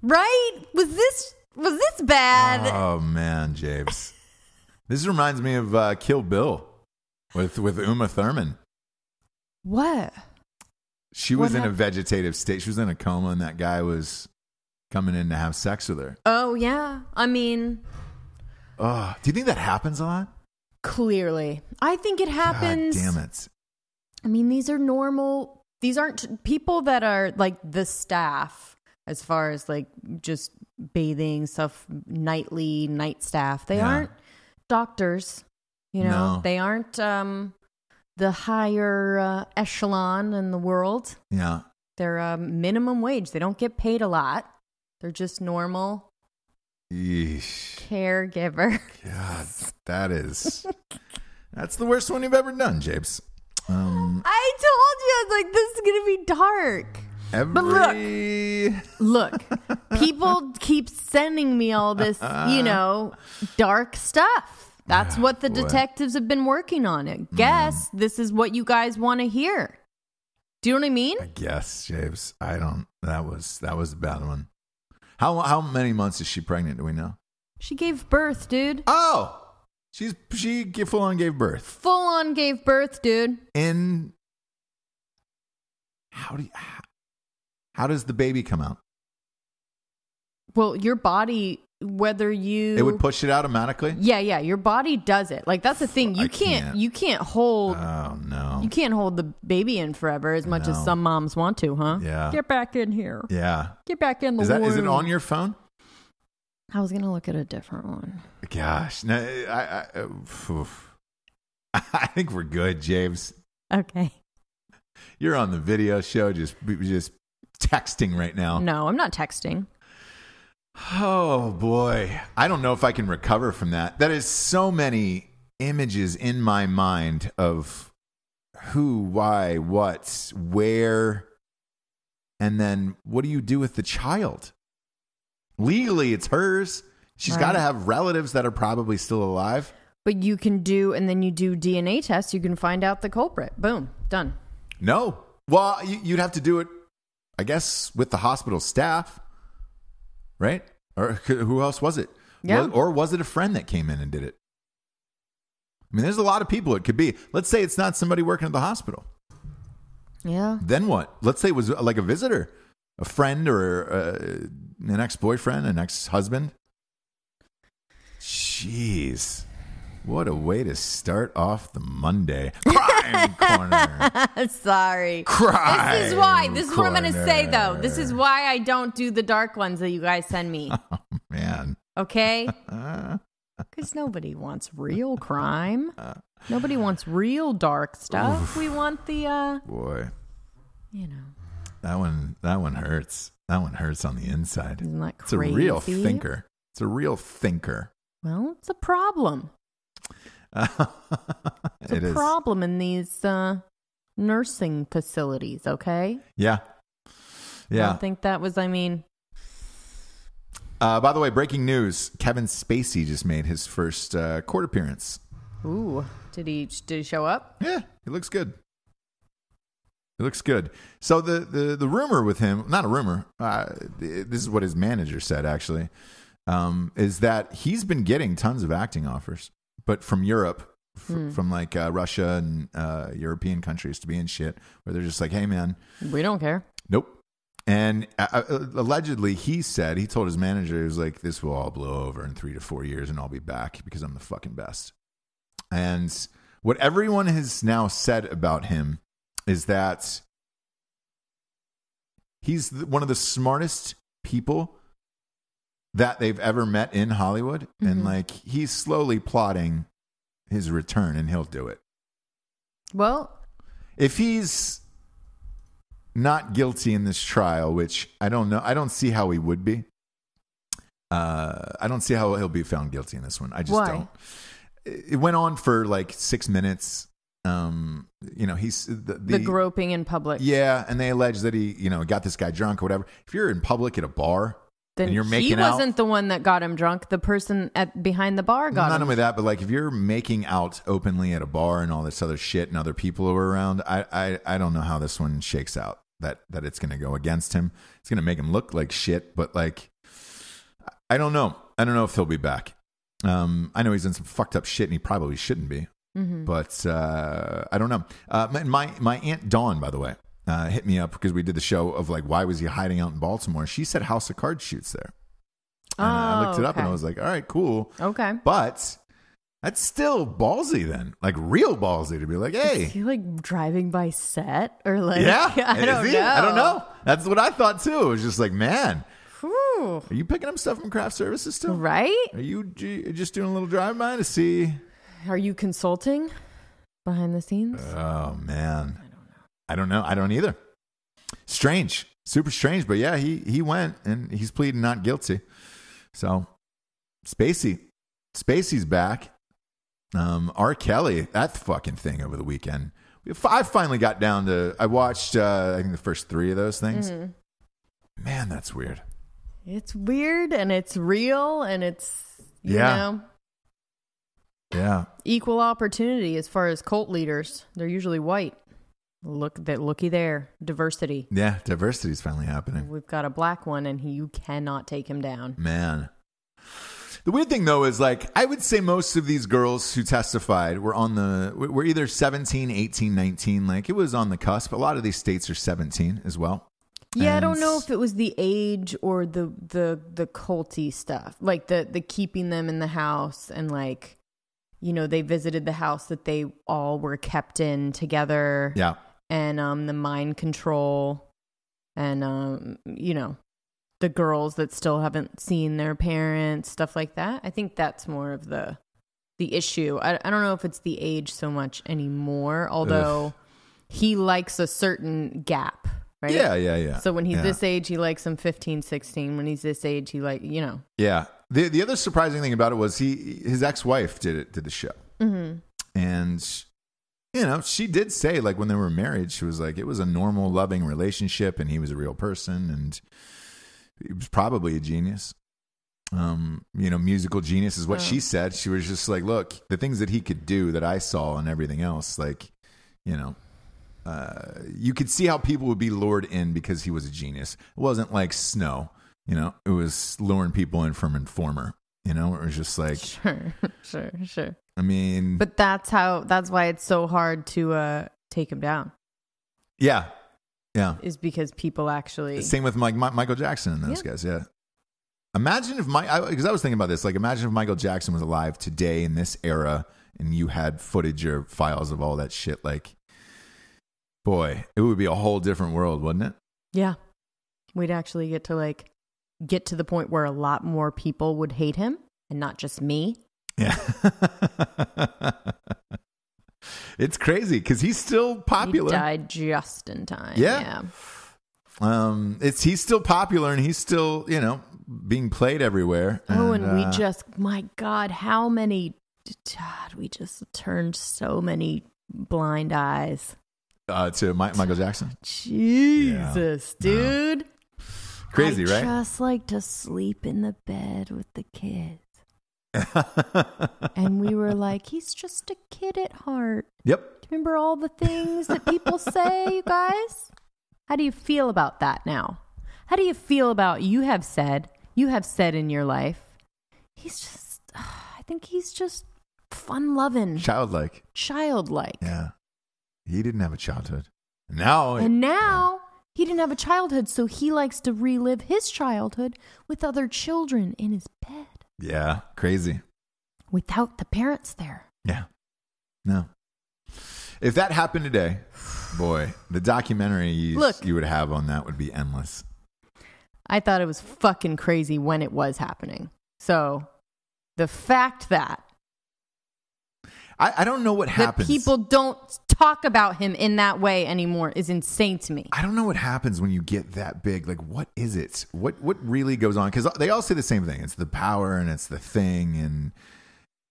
[SPEAKER 3] Right? Was this bad?
[SPEAKER 2] Oh, man, James. This reminds me of Kill Bill with Uma Thurman.
[SPEAKER 3] What?
[SPEAKER 2] She was in a vegetative state. She was in a coma, and that guy was coming in to have sex with her.
[SPEAKER 3] Oh, yeah. I mean...
[SPEAKER 2] do you think that happens a lot?
[SPEAKER 3] Clearly. I think it happens...
[SPEAKER 2] God damn it.
[SPEAKER 3] I mean, these are normal... These aren't people that are like the staff, as far as like just bathing stuff, night staff. They aren't doctors,
[SPEAKER 2] No.
[SPEAKER 3] They aren't the higher echelon in the world.
[SPEAKER 2] Yeah.
[SPEAKER 3] They're minimum wage. They don't get paid a lot. They're just normal caregiver.
[SPEAKER 2] God, that's the worst one you've ever done, Japes.
[SPEAKER 3] I told you, I was like, this is going to be dark. But look, people keep sending me all this, dark stuff. That's what the detectives have been working on. I guess this is what you guys want to hear. Do you know what I mean?
[SPEAKER 2] I guess, James. I don't. That was a bad one. How many months is she pregnant? Do we know?
[SPEAKER 3] She gave birth, dude.
[SPEAKER 2] Oh, she full on gave birth.
[SPEAKER 3] Full on gave birth, dude.
[SPEAKER 2] How does the baby come out?
[SPEAKER 3] Well, your body whether you...
[SPEAKER 2] It would push it automatically?
[SPEAKER 3] Yeah. Your body does it. Like, that's the thing. You can't hold...
[SPEAKER 2] Oh, no.
[SPEAKER 3] You can't hold the baby in forever as much as some moms want to, huh?
[SPEAKER 2] Yeah.
[SPEAKER 3] Get back in here.
[SPEAKER 2] Yeah.
[SPEAKER 3] Get back in the womb.
[SPEAKER 2] Is it on your phone?
[SPEAKER 3] I was going to look at a different one.
[SPEAKER 2] Gosh. No, I think we're good, James.
[SPEAKER 3] Okay.
[SPEAKER 2] You're on the video show just texting right now.
[SPEAKER 3] No, I'm not texting.
[SPEAKER 2] Oh, boy. I don't know if I can recover from that. That is so many images in my mind of who, why, what, where, and then what do you do with the child? Legally, it's hers. She's got to have relatives that are probably still alive.
[SPEAKER 3] But you can do, and then you do DNA tests. You can find out the culprit. Boom. Done.
[SPEAKER 2] No. Well, you'd have to do it, I guess, with the hospital staff, right? Or who else was it?
[SPEAKER 3] Yeah.
[SPEAKER 2] Or was it a friend that came in and did it? I mean, there's a lot of people it could be. Let's say it's not somebody working at the hospital.
[SPEAKER 3] Yeah.
[SPEAKER 2] Then what? Let's say it was like a visitor, a friend, or an ex-boyfriend, an ex-husband. Jeez. What a way to start off the Monday. Crime Corner.
[SPEAKER 3] Sorry.
[SPEAKER 2] Crime
[SPEAKER 3] This is why. This is what I'm going to
[SPEAKER 2] Corner.
[SPEAKER 3] say, though. This is why I don't do the dark ones that you guys send me.
[SPEAKER 2] Oh, man.
[SPEAKER 3] Okay? Because nobody wants real crime. Nobody wants real dark stuff.
[SPEAKER 2] Oof.
[SPEAKER 3] We want the,
[SPEAKER 2] Boy.
[SPEAKER 3] you know.
[SPEAKER 2] That one hurts. That one hurts on the inside.
[SPEAKER 3] Isn't that
[SPEAKER 2] It's a
[SPEAKER 3] crazy?
[SPEAKER 2] real thinker. It's a real thinker.
[SPEAKER 3] Well, it's a problem. It's a problem in these nursing facilities, okay?
[SPEAKER 2] Yeah.
[SPEAKER 3] I don't think that was, I mean...
[SPEAKER 2] by the way, breaking news. Kevin Spacey just made his first court appearance.
[SPEAKER 3] Ooh. Did he show up?
[SPEAKER 2] Yeah, he looks good. He looks good. So the rumor with him, not a rumor, this is what his manager said, actually, is that he's been getting tons of acting offers, but from Europe, from like Russia and European countries to be in shit, where they're just like, hey, man.
[SPEAKER 3] We don't care.
[SPEAKER 2] Nope. And allegedly, he told his manager, he was like, this will all blow over in 3 to 4 years and I'll be back because I'm the fucking best. And what everyone has now said about him is that he's one of the smartest people that they've ever met in Hollywood. Mm-hmm. And like, he's slowly plotting his return and he'll do it.
[SPEAKER 3] Well,
[SPEAKER 2] if he's not guilty in this trial, which I don't know, I don't see how he would be. I don't see how he'll be found guilty in this one. I just don't. It went on for like 6 minutes. He's the
[SPEAKER 3] groping in public.
[SPEAKER 2] Yeah, and they allege that he, got this guy drunk or whatever. If you're in public at a bar,
[SPEAKER 3] then
[SPEAKER 2] and you're making
[SPEAKER 3] out, he wasn't the one that got him drunk. The person behind the bar got him.
[SPEAKER 2] Not only that, but like if you're making out openly at a bar and all this other shit, and other people are around, I don't know how this one shakes out. That it's going to go against him. It's going to make him look like shit. But like, I don't know. I don't know if he'll be back. I know he's in some fucked up shit, and he probably shouldn't be. Mm-hmm. But I don't know. My Aunt Dawn, by the way, hit me up because we did the show of like, why was he hiding out in Baltimore? She said House of Cards shoots there. And I looked it up and I was like, all right, cool.
[SPEAKER 3] Okay.
[SPEAKER 2] But that's still ballsy then. Like real ballsy to be like, hey.
[SPEAKER 3] Is he like driving by set or like,
[SPEAKER 2] yeah,
[SPEAKER 3] I don't know.
[SPEAKER 2] I don't know. That's what I thought too. It was just like, man.
[SPEAKER 3] Whew.
[SPEAKER 2] Are you picking up stuff from craft services still?
[SPEAKER 3] Right?
[SPEAKER 2] Are you just doing a little drive-by to see?
[SPEAKER 3] Are you consulting behind the scenes?
[SPEAKER 2] Oh, man. I don't know. I don't either. Strange. Super strange. But yeah, he went and he's pleading not guilty. So Spacey's back. R. Kelly, that fucking thing over the weekend. I finally got down to, I watched, I think the first 3 of those things. Mm-hmm. Man, that's weird.
[SPEAKER 3] It's weird and it's real and it's, you know.
[SPEAKER 2] Yeah.
[SPEAKER 3] Equal opportunity as far as cult leaders. They're usually white. Looky there. Diversity.
[SPEAKER 2] Yeah, diversity is finally happening.
[SPEAKER 3] We've got a black one and you cannot take him down.
[SPEAKER 2] Man. The weird thing though is like, I would say most of these girls who testified were either 17, 18, 19. Like it was on the cusp. A lot of these states are 17 as well.
[SPEAKER 3] Yeah, I don't know if it was the age or the culty stuff, like the keeping them in the house and like, you know, they visited the house that they all were kept in together.
[SPEAKER 2] Yeah.
[SPEAKER 3] And the mind control and, you know, the girls that still haven't seen their parents, stuff like that. I think that's more of the issue. I don't know if it's the age so much anymore, although he likes a certain gap, right?
[SPEAKER 2] Yeah.
[SPEAKER 3] So when he's this age, he likes him 15, 16. When he's this age, he like, you know.
[SPEAKER 2] Yeah. The other surprising thing about it was his ex-wife did the show. Mm-hmm. And, you know, she did say, like, when they were married, she was like, it was a normal, loving relationship, and he was a real person, and he was probably a genius. You know, musical genius is what she said. She was just like, look, the things that he could do that I saw and everything else, like, you know, you could see how people would be lured in because he was a genius. It wasn't like Snow, you know, it was luring people in from Informer, you know, it was just like,
[SPEAKER 3] sure.
[SPEAKER 2] I mean,
[SPEAKER 3] but that's why it's so hard to take him down.
[SPEAKER 2] Yeah.
[SPEAKER 3] Is because people actually.
[SPEAKER 2] Same with Michael Jackson and those guys. Yeah. Imagine if because I was thinking about this, like, imagine if Michael Jackson was alive today in this era and you had footage or files of all that shit. Like, boy, it would be a whole different world, wouldn't it?
[SPEAKER 3] Yeah. We'd actually get to the point where a lot more people would hate him and not just me.
[SPEAKER 2] Yeah. It's crazy because he's still popular.
[SPEAKER 3] He died just in time.
[SPEAKER 2] Yeah. He's still popular and he's still, you know, being played everywhere.
[SPEAKER 3] And we just, my God, how many, God, we just turned so many blind eyes.
[SPEAKER 2] To Michael Jackson?
[SPEAKER 3] Jesus, dude.
[SPEAKER 2] Crazy, right?
[SPEAKER 3] I just like to sleep in the bed with the kids. And we were like, he's just a kid at heart.
[SPEAKER 2] Yep.
[SPEAKER 3] Do you remember all the things that people say, you guys? How do you feel about that now? How do you feel about you have said in your life, he's just, I think he's just fun-loving.
[SPEAKER 2] Childlike.
[SPEAKER 3] Yeah.
[SPEAKER 2] He didn't have a childhood. Now he didn't have a childhood, so he likes to relive his childhood with other children in his bed. Yeah, crazy.
[SPEAKER 3] Without the parents there.
[SPEAKER 2] Yeah. No. If that happened today, boy, the documentary you would have on that would be endless.
[SPEAKER 3] I thought it was fucking crazy when it was happening. So the fact that
[SPEAKER 2] I don't know what happens.
[SPEAKER 3] That people don't talk about him in that way anymore is insane to me.
[SPEAKER 2] I don't know what happens when you get that big. Like, what is it? What really goes on? Because they all say the same thing. It's the power and it's the thing. And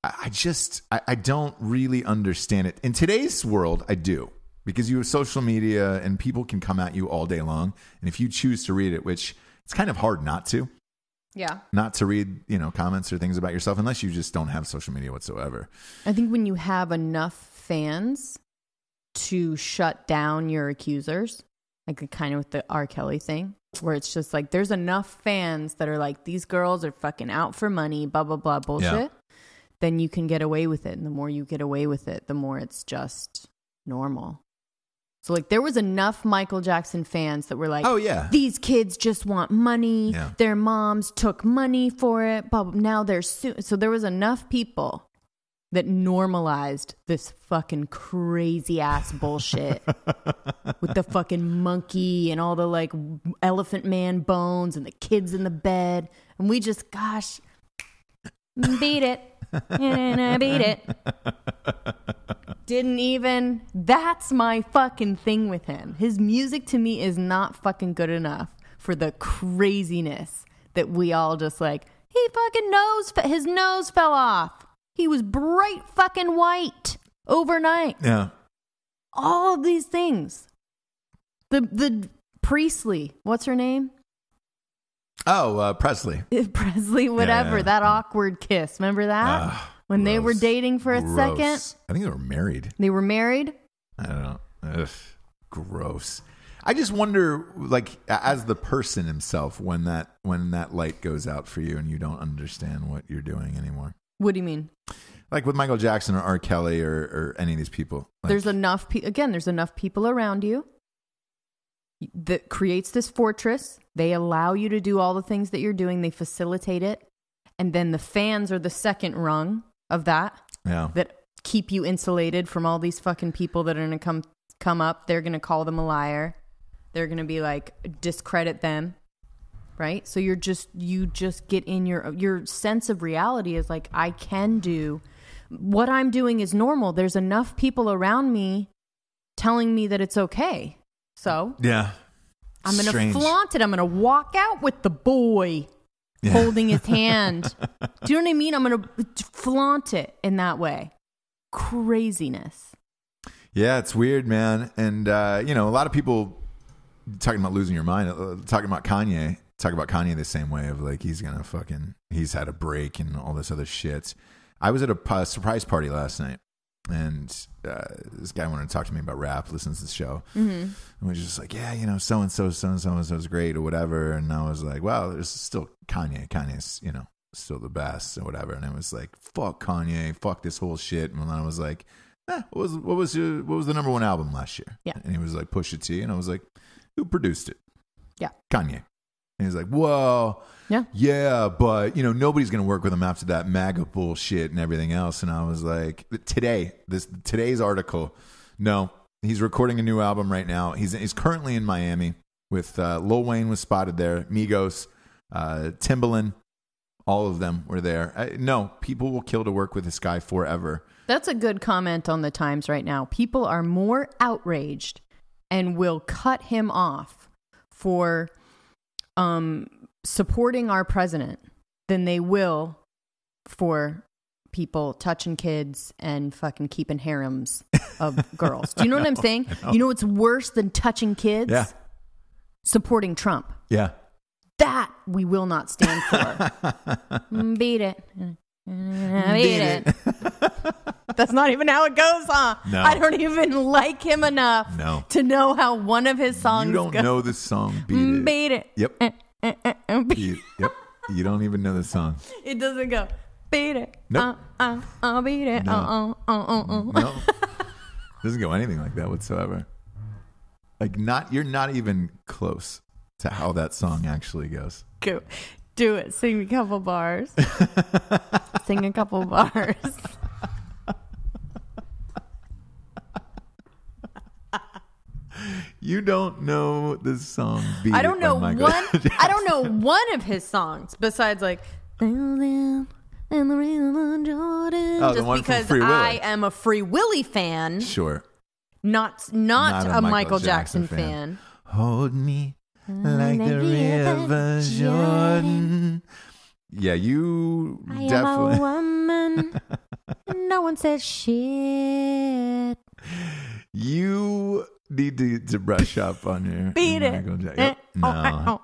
[SPEAKER 2] I don't really understand it. In today's world, I do. Because you have social media and people can come at you all day long. And if you choose to read it, which it's kind of hard not to.
[SPEAKER 3] Yeah.
[SPEAKER 2] Not to read, you know, comments or things about yourself unless you just don't have social media whatsoever.
[SPEAKER 3] I think when you have enough fans to shut down your accusers, like kind of with the R. Kelly thing, where it's just like there's enough fans that are like, these girls are fucking out for money, blah, blah, blah, bullshit, then you can get away with it. And the more you get away with it, the more it's just normal. So, like, there was enough Michael Jackson fans that were like, oh, yeah, these kids just want money. Yeah. Their moms took money for it. But now they're so there was enough people that normalized this fucking crazy ass bullshit with the fucking monkey and all the, like, elephant man bones and the kids in the bed. And we just, gosh, beat it. And beat it. Didn't even. That's my fucking thing with him. His music to me is not fucking good enough for the craziness that we all just like, he fucking his nose fell off. He was bright fucking white overnight.
[SPEAKER 2] Yeah.
[SPEAKER 3] All of these things. The Priestley, what's her name?
[SPEAKER 2] Oh, Presley.
[SPEAKER 3] Presley, whatever. Yeah. That awkward kiss. Remember that? When gross. They were dating for a second?
[SPEAKER 2] I think they were married.
[SPEAKER 3] They were married?
[SPEAKER 2] I don't know. Ugh, gross. I just wonder, like, as the person himself, when that light goes out for you and you don't understand what you're doing anymore.
[SPEAKER 3] What do you mean?
[SPEAKER 2] Like with Michael Jackson or R. Kelly or any of these people. Like,
[SPEAKER 3] there's enough people around you. that creates this fortress. They allow you to do all the things that you're doing. They facilitate it. And then the fans are the second rung of that.
[SPEAKER 2] Yeah.
[SPEAKER 3] That keep you insulated from all these fucking people that are going to come up. They're going to call them a liar. They're going to be like, discredit them. Right? So you just get in your sense of reality is like, I can do what I'm doing is normal. There's enough people around me telling me that it's okay. So
[SPEAKER 2] yeah,
[SPEAKER 3] I'm going to flaunt it. I'm going to walk out with the boy holding his hand. Do you know what I mean? I'm going to flaunt it in that way. Craziness.
[SPEAKER 2] Yeah, it's weird, man. And, a lot of people talking about losing your mind, talking about Kanye the same way of like, he's had a break and all this other shit. I was at a surprise party last night. And this guy wanted to talk to me about rap, listens to the show. Mm-hmm. And was just like, yeah, so-and-so is great or whatever. And I was like, well, there's still Kanye. Kanye's, still the best or whatever. And I was like, fuck Kanye, fuck this whole shit. And then I was like, what was the number one album last year?
[SPEAKER 3] Yeah.
[SPEAKER 2] And he was like, Pusha T. And I was like, who produced it?
[SPEAKER 3] Yeah.
[SPEAKER 2] Kanye. And he's like, well, yeah, but nobody's gonna work with him after that MAGA bullshit and everything else. And I was like, today's article, no, he's recording a new album right now. He's currently in Miami with Lil Wayne was spotted there, Migos, Timbaland, all of them were there. No, people will kill to work with this guy forever.
[SPEAKER 3] That's a good comment on the times right now. People are more outraged and will cut him off for supporting our president than they will for people touching kids and fucking keeping harems of girls. Do you know what I'm saying? You know what's worse than touching kids?
[SPEAKER 2] Yeah.
[SPEAKER 3] Supporting Trump.
[SPEAKER 2] Yeah.
[SPEAKER 3] That we will not stand for. Beat it. Beat it. That's not even how it goes, huh?
[SPEAKER 2] No.
[SPEAKER 3] I don't even like him enough to know how one of his songs goes.
[SPEAKER 2] You don't know the song, Beat It.
[SPEAKER 3] Beat it.
[SPEAKER 2] Yep. Yep. You don't even know the song.
[SPEAKER 3] It doesn't go, beat it.
[SPEAKER 2] Nope.
[SPEAKER 3] Beat it.
[SPEAKER 2] No. Doesn't go anything like that whatsoever. Like you're not even close to how that song actually goes.
[SPEAKER 3] Go. Do it. Sing a couple bars. Sing a couple bars.
[SPEAKER 2] You don't know the song. Beat
[SPEAKER 3] I don't
[SPEAKER 2] It
[SPEAKER 3] know
[SPEAKER 2] by
[SPEAKER 3] one.
[SPEAKER 2] Michael Jackson.
[SPEAKER 3] I don't know one of his songs besides like.
[SPEAKER 2] Oh,
[SPEAKER 3] Just
[SPEAKER 2] the one
[SPEAKER 3] because
[SPEAKER 2] from Free Willy.
[SPEAKER 3] I am a Free Willy fan.
[SPEAKER 2] Sure.
[SPEAKER 3] Not a Michael Jackson fan.
[SPEAKER 2] Hold me like the river Jordan. Yeah, you
[SPEAKER 3] I
[SPEAKER 2] definitely.
[SPEAKER 3] am a woman. No one says shit.
[SPEAKER 2] You need to brush up on your
[SPEAKER 3] Beat it.
[SPEAKER 2] Michael Jackson. No.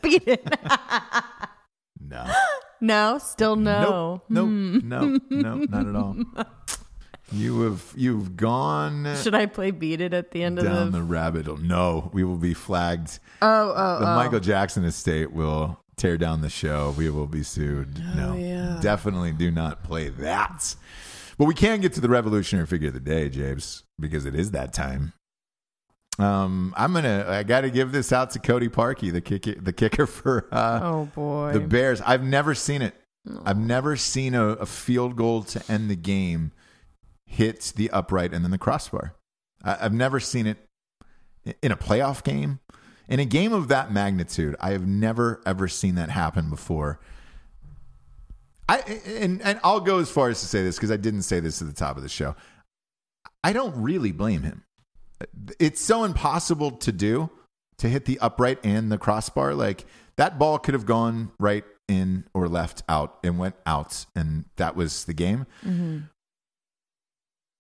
[SPEAKER 3] Beat it.
[SPEAKER 2] No.
[SPEAKER 3] No, still no.
[SPEAKER 2] Nope, no, not at all. You've gone.
[SPEAKER 3] Should I play Beat It at the end of
[SPEAKER 2] down the rabbit hole? No, we will be flagged.
[SPEAKER 3] The
[SPEAKER 2] Michael Jackson estate will tear down the show. We will be sued. Definitely do not play that. But we can get to the revolutionary figure of the day, James, because it is that time. I got to give this out to Cody Parkey, the kicker for the Bears. I've never seen it. No. I've never seen a field goal to end the game hit the upright and then the crossbar. I've never seen it in a playoff game. In a game of that magnitude, I have never, ever seen that happen before. And I'll go as far as to say this because I didn't say this at the top of the show. I don't really blame him. It's so impossible to do, to hit the upright and the crossbar. Like that ball could have gone right in or left out and went out, and that was the game. Mm-hmm.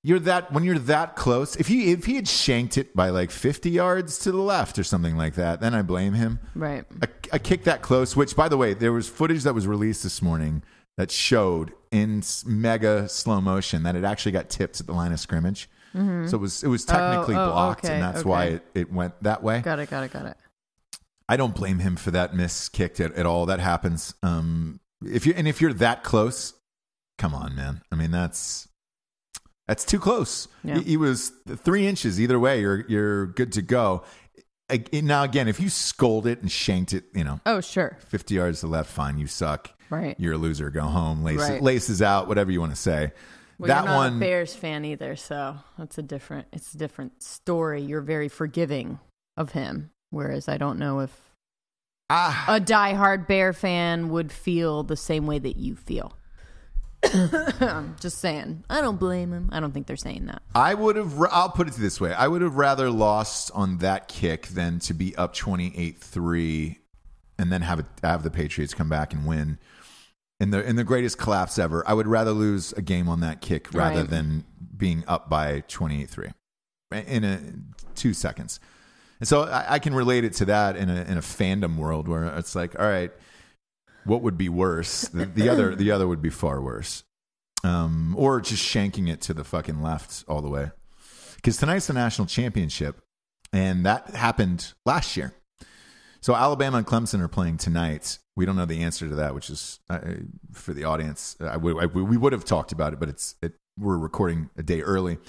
[SPEAKER 2] When you're that close, if he had shanked it by like 50 yards to the left or something like that, then I blame him.
[SPEAKER 3] Right.
[SPEAKER 2] A kick that close, which by the way, there was footage that was released this morning that showed in mega slow motion that it actually got tipped at the line of scrimmage. Mm-hmm. So it was technically blocked, and that's why it went that way. Got it. I don't blame him for that miss kick at all. That happens. If you're that close, come on, man. I mean, that's too close. Yeah. He was 3 inches either way. You're good to go. Now, again, if you scold it and shanked it,
[SPEAKER 3] Oh, sure.
[SPEAKER 2] 50 yards to the left, fine, you suck.
[SPEAKER 3] Right.
[SPEAKER 2] You're a loser, go home, laces out, whatever you want to say.
[SPEAKER 3] Well, you're not a Bears fan either, so it's a different story. You're very forgiving of him, whereas I don't know if a diehard Bear fan would feel the same way that you feel. Just saying. I don't blame him. I don't think they're saying that.
[SPEAKER 2] I'll put it this way. I would have rather lost on that kick than to be up 28-3 and then have the Patriots come back and win in the greatest collapse ever. I would rather lose a game on that kick rather than being up by 28-3 in 2 seconds. And so I can relate it to that in a fandom world where it's like, all right, what would be worse? The other would be far worse. Or just shanking it to the fucking left all the way. Because tonight's the national championship, and that happened last year. So Alabama and Clemson are playing tonight. We don't know the answer to that, which is for the audience. We would have talked about it, but we're recording a day early.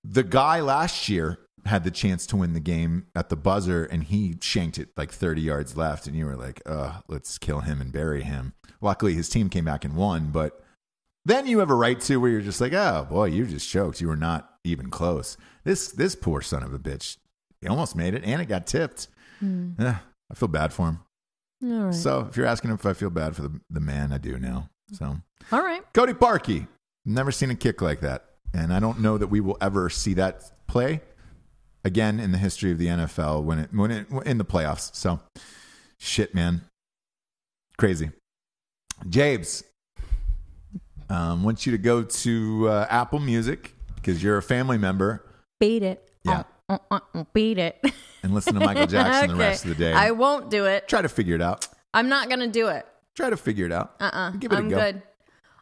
[SPEAKER 2] The guy last year had the chance to win the game at the buzzer, and he shanked it like 30 yards left, and you were like, let's kill him and bury him. Luckily, his team came back and won, but then you have a right to where you're just like, oh, boy, you just choked. You were not even close. This poor son of a bitch, he almost made it, and it got tipped. I feel bad for him.
[SPEAKER 3] All right.
[SPEAKER 2] So if you're asking if I feel bad for the man, I do now. So,
[SPEAKER 3] all right.
[SPEAKER 2] Cody Parkey, never seen a kick like that, and I don't know that we will ever see that play again in the history of the NFL when it in the playoffs. So, shit, man, crazy. Jabes, want you to go to Apple Music because you're a family member.
[SPEAKER 3] Beat it.
[SPEAKER 2] Yeah.
[SPEAKER 3] Beat it.
[SPEAKER 2] And listen to Michael Jackson the rest of the day.
[SPEAKER 3] I won't do it.
[SPEAKER 2] Try to figure it out.
[SPEAKER 3] I'm not gonna do it.
[SPEAKER 2] Try to figure it out. Give it a go.
[SPEAKER 3] Good.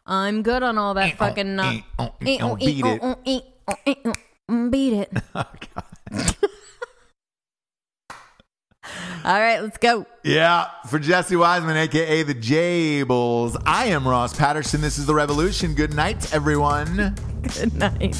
[SPEAKER 3] I'm good on all that fucking nut.
[SPEAKER 2] Beat it.
[SPEAKER 3] Beat it.
[SPEAKER 2] Oh, God.
[SPEAKER 3] All right, let's go.
[SPEAKER 2] Yeah, for Jesse Wiseman, a.k.a. the Jables, I am Ross Patterson. This is The Revolution. Good night, everyone.
[SPEAKER 3] Good night.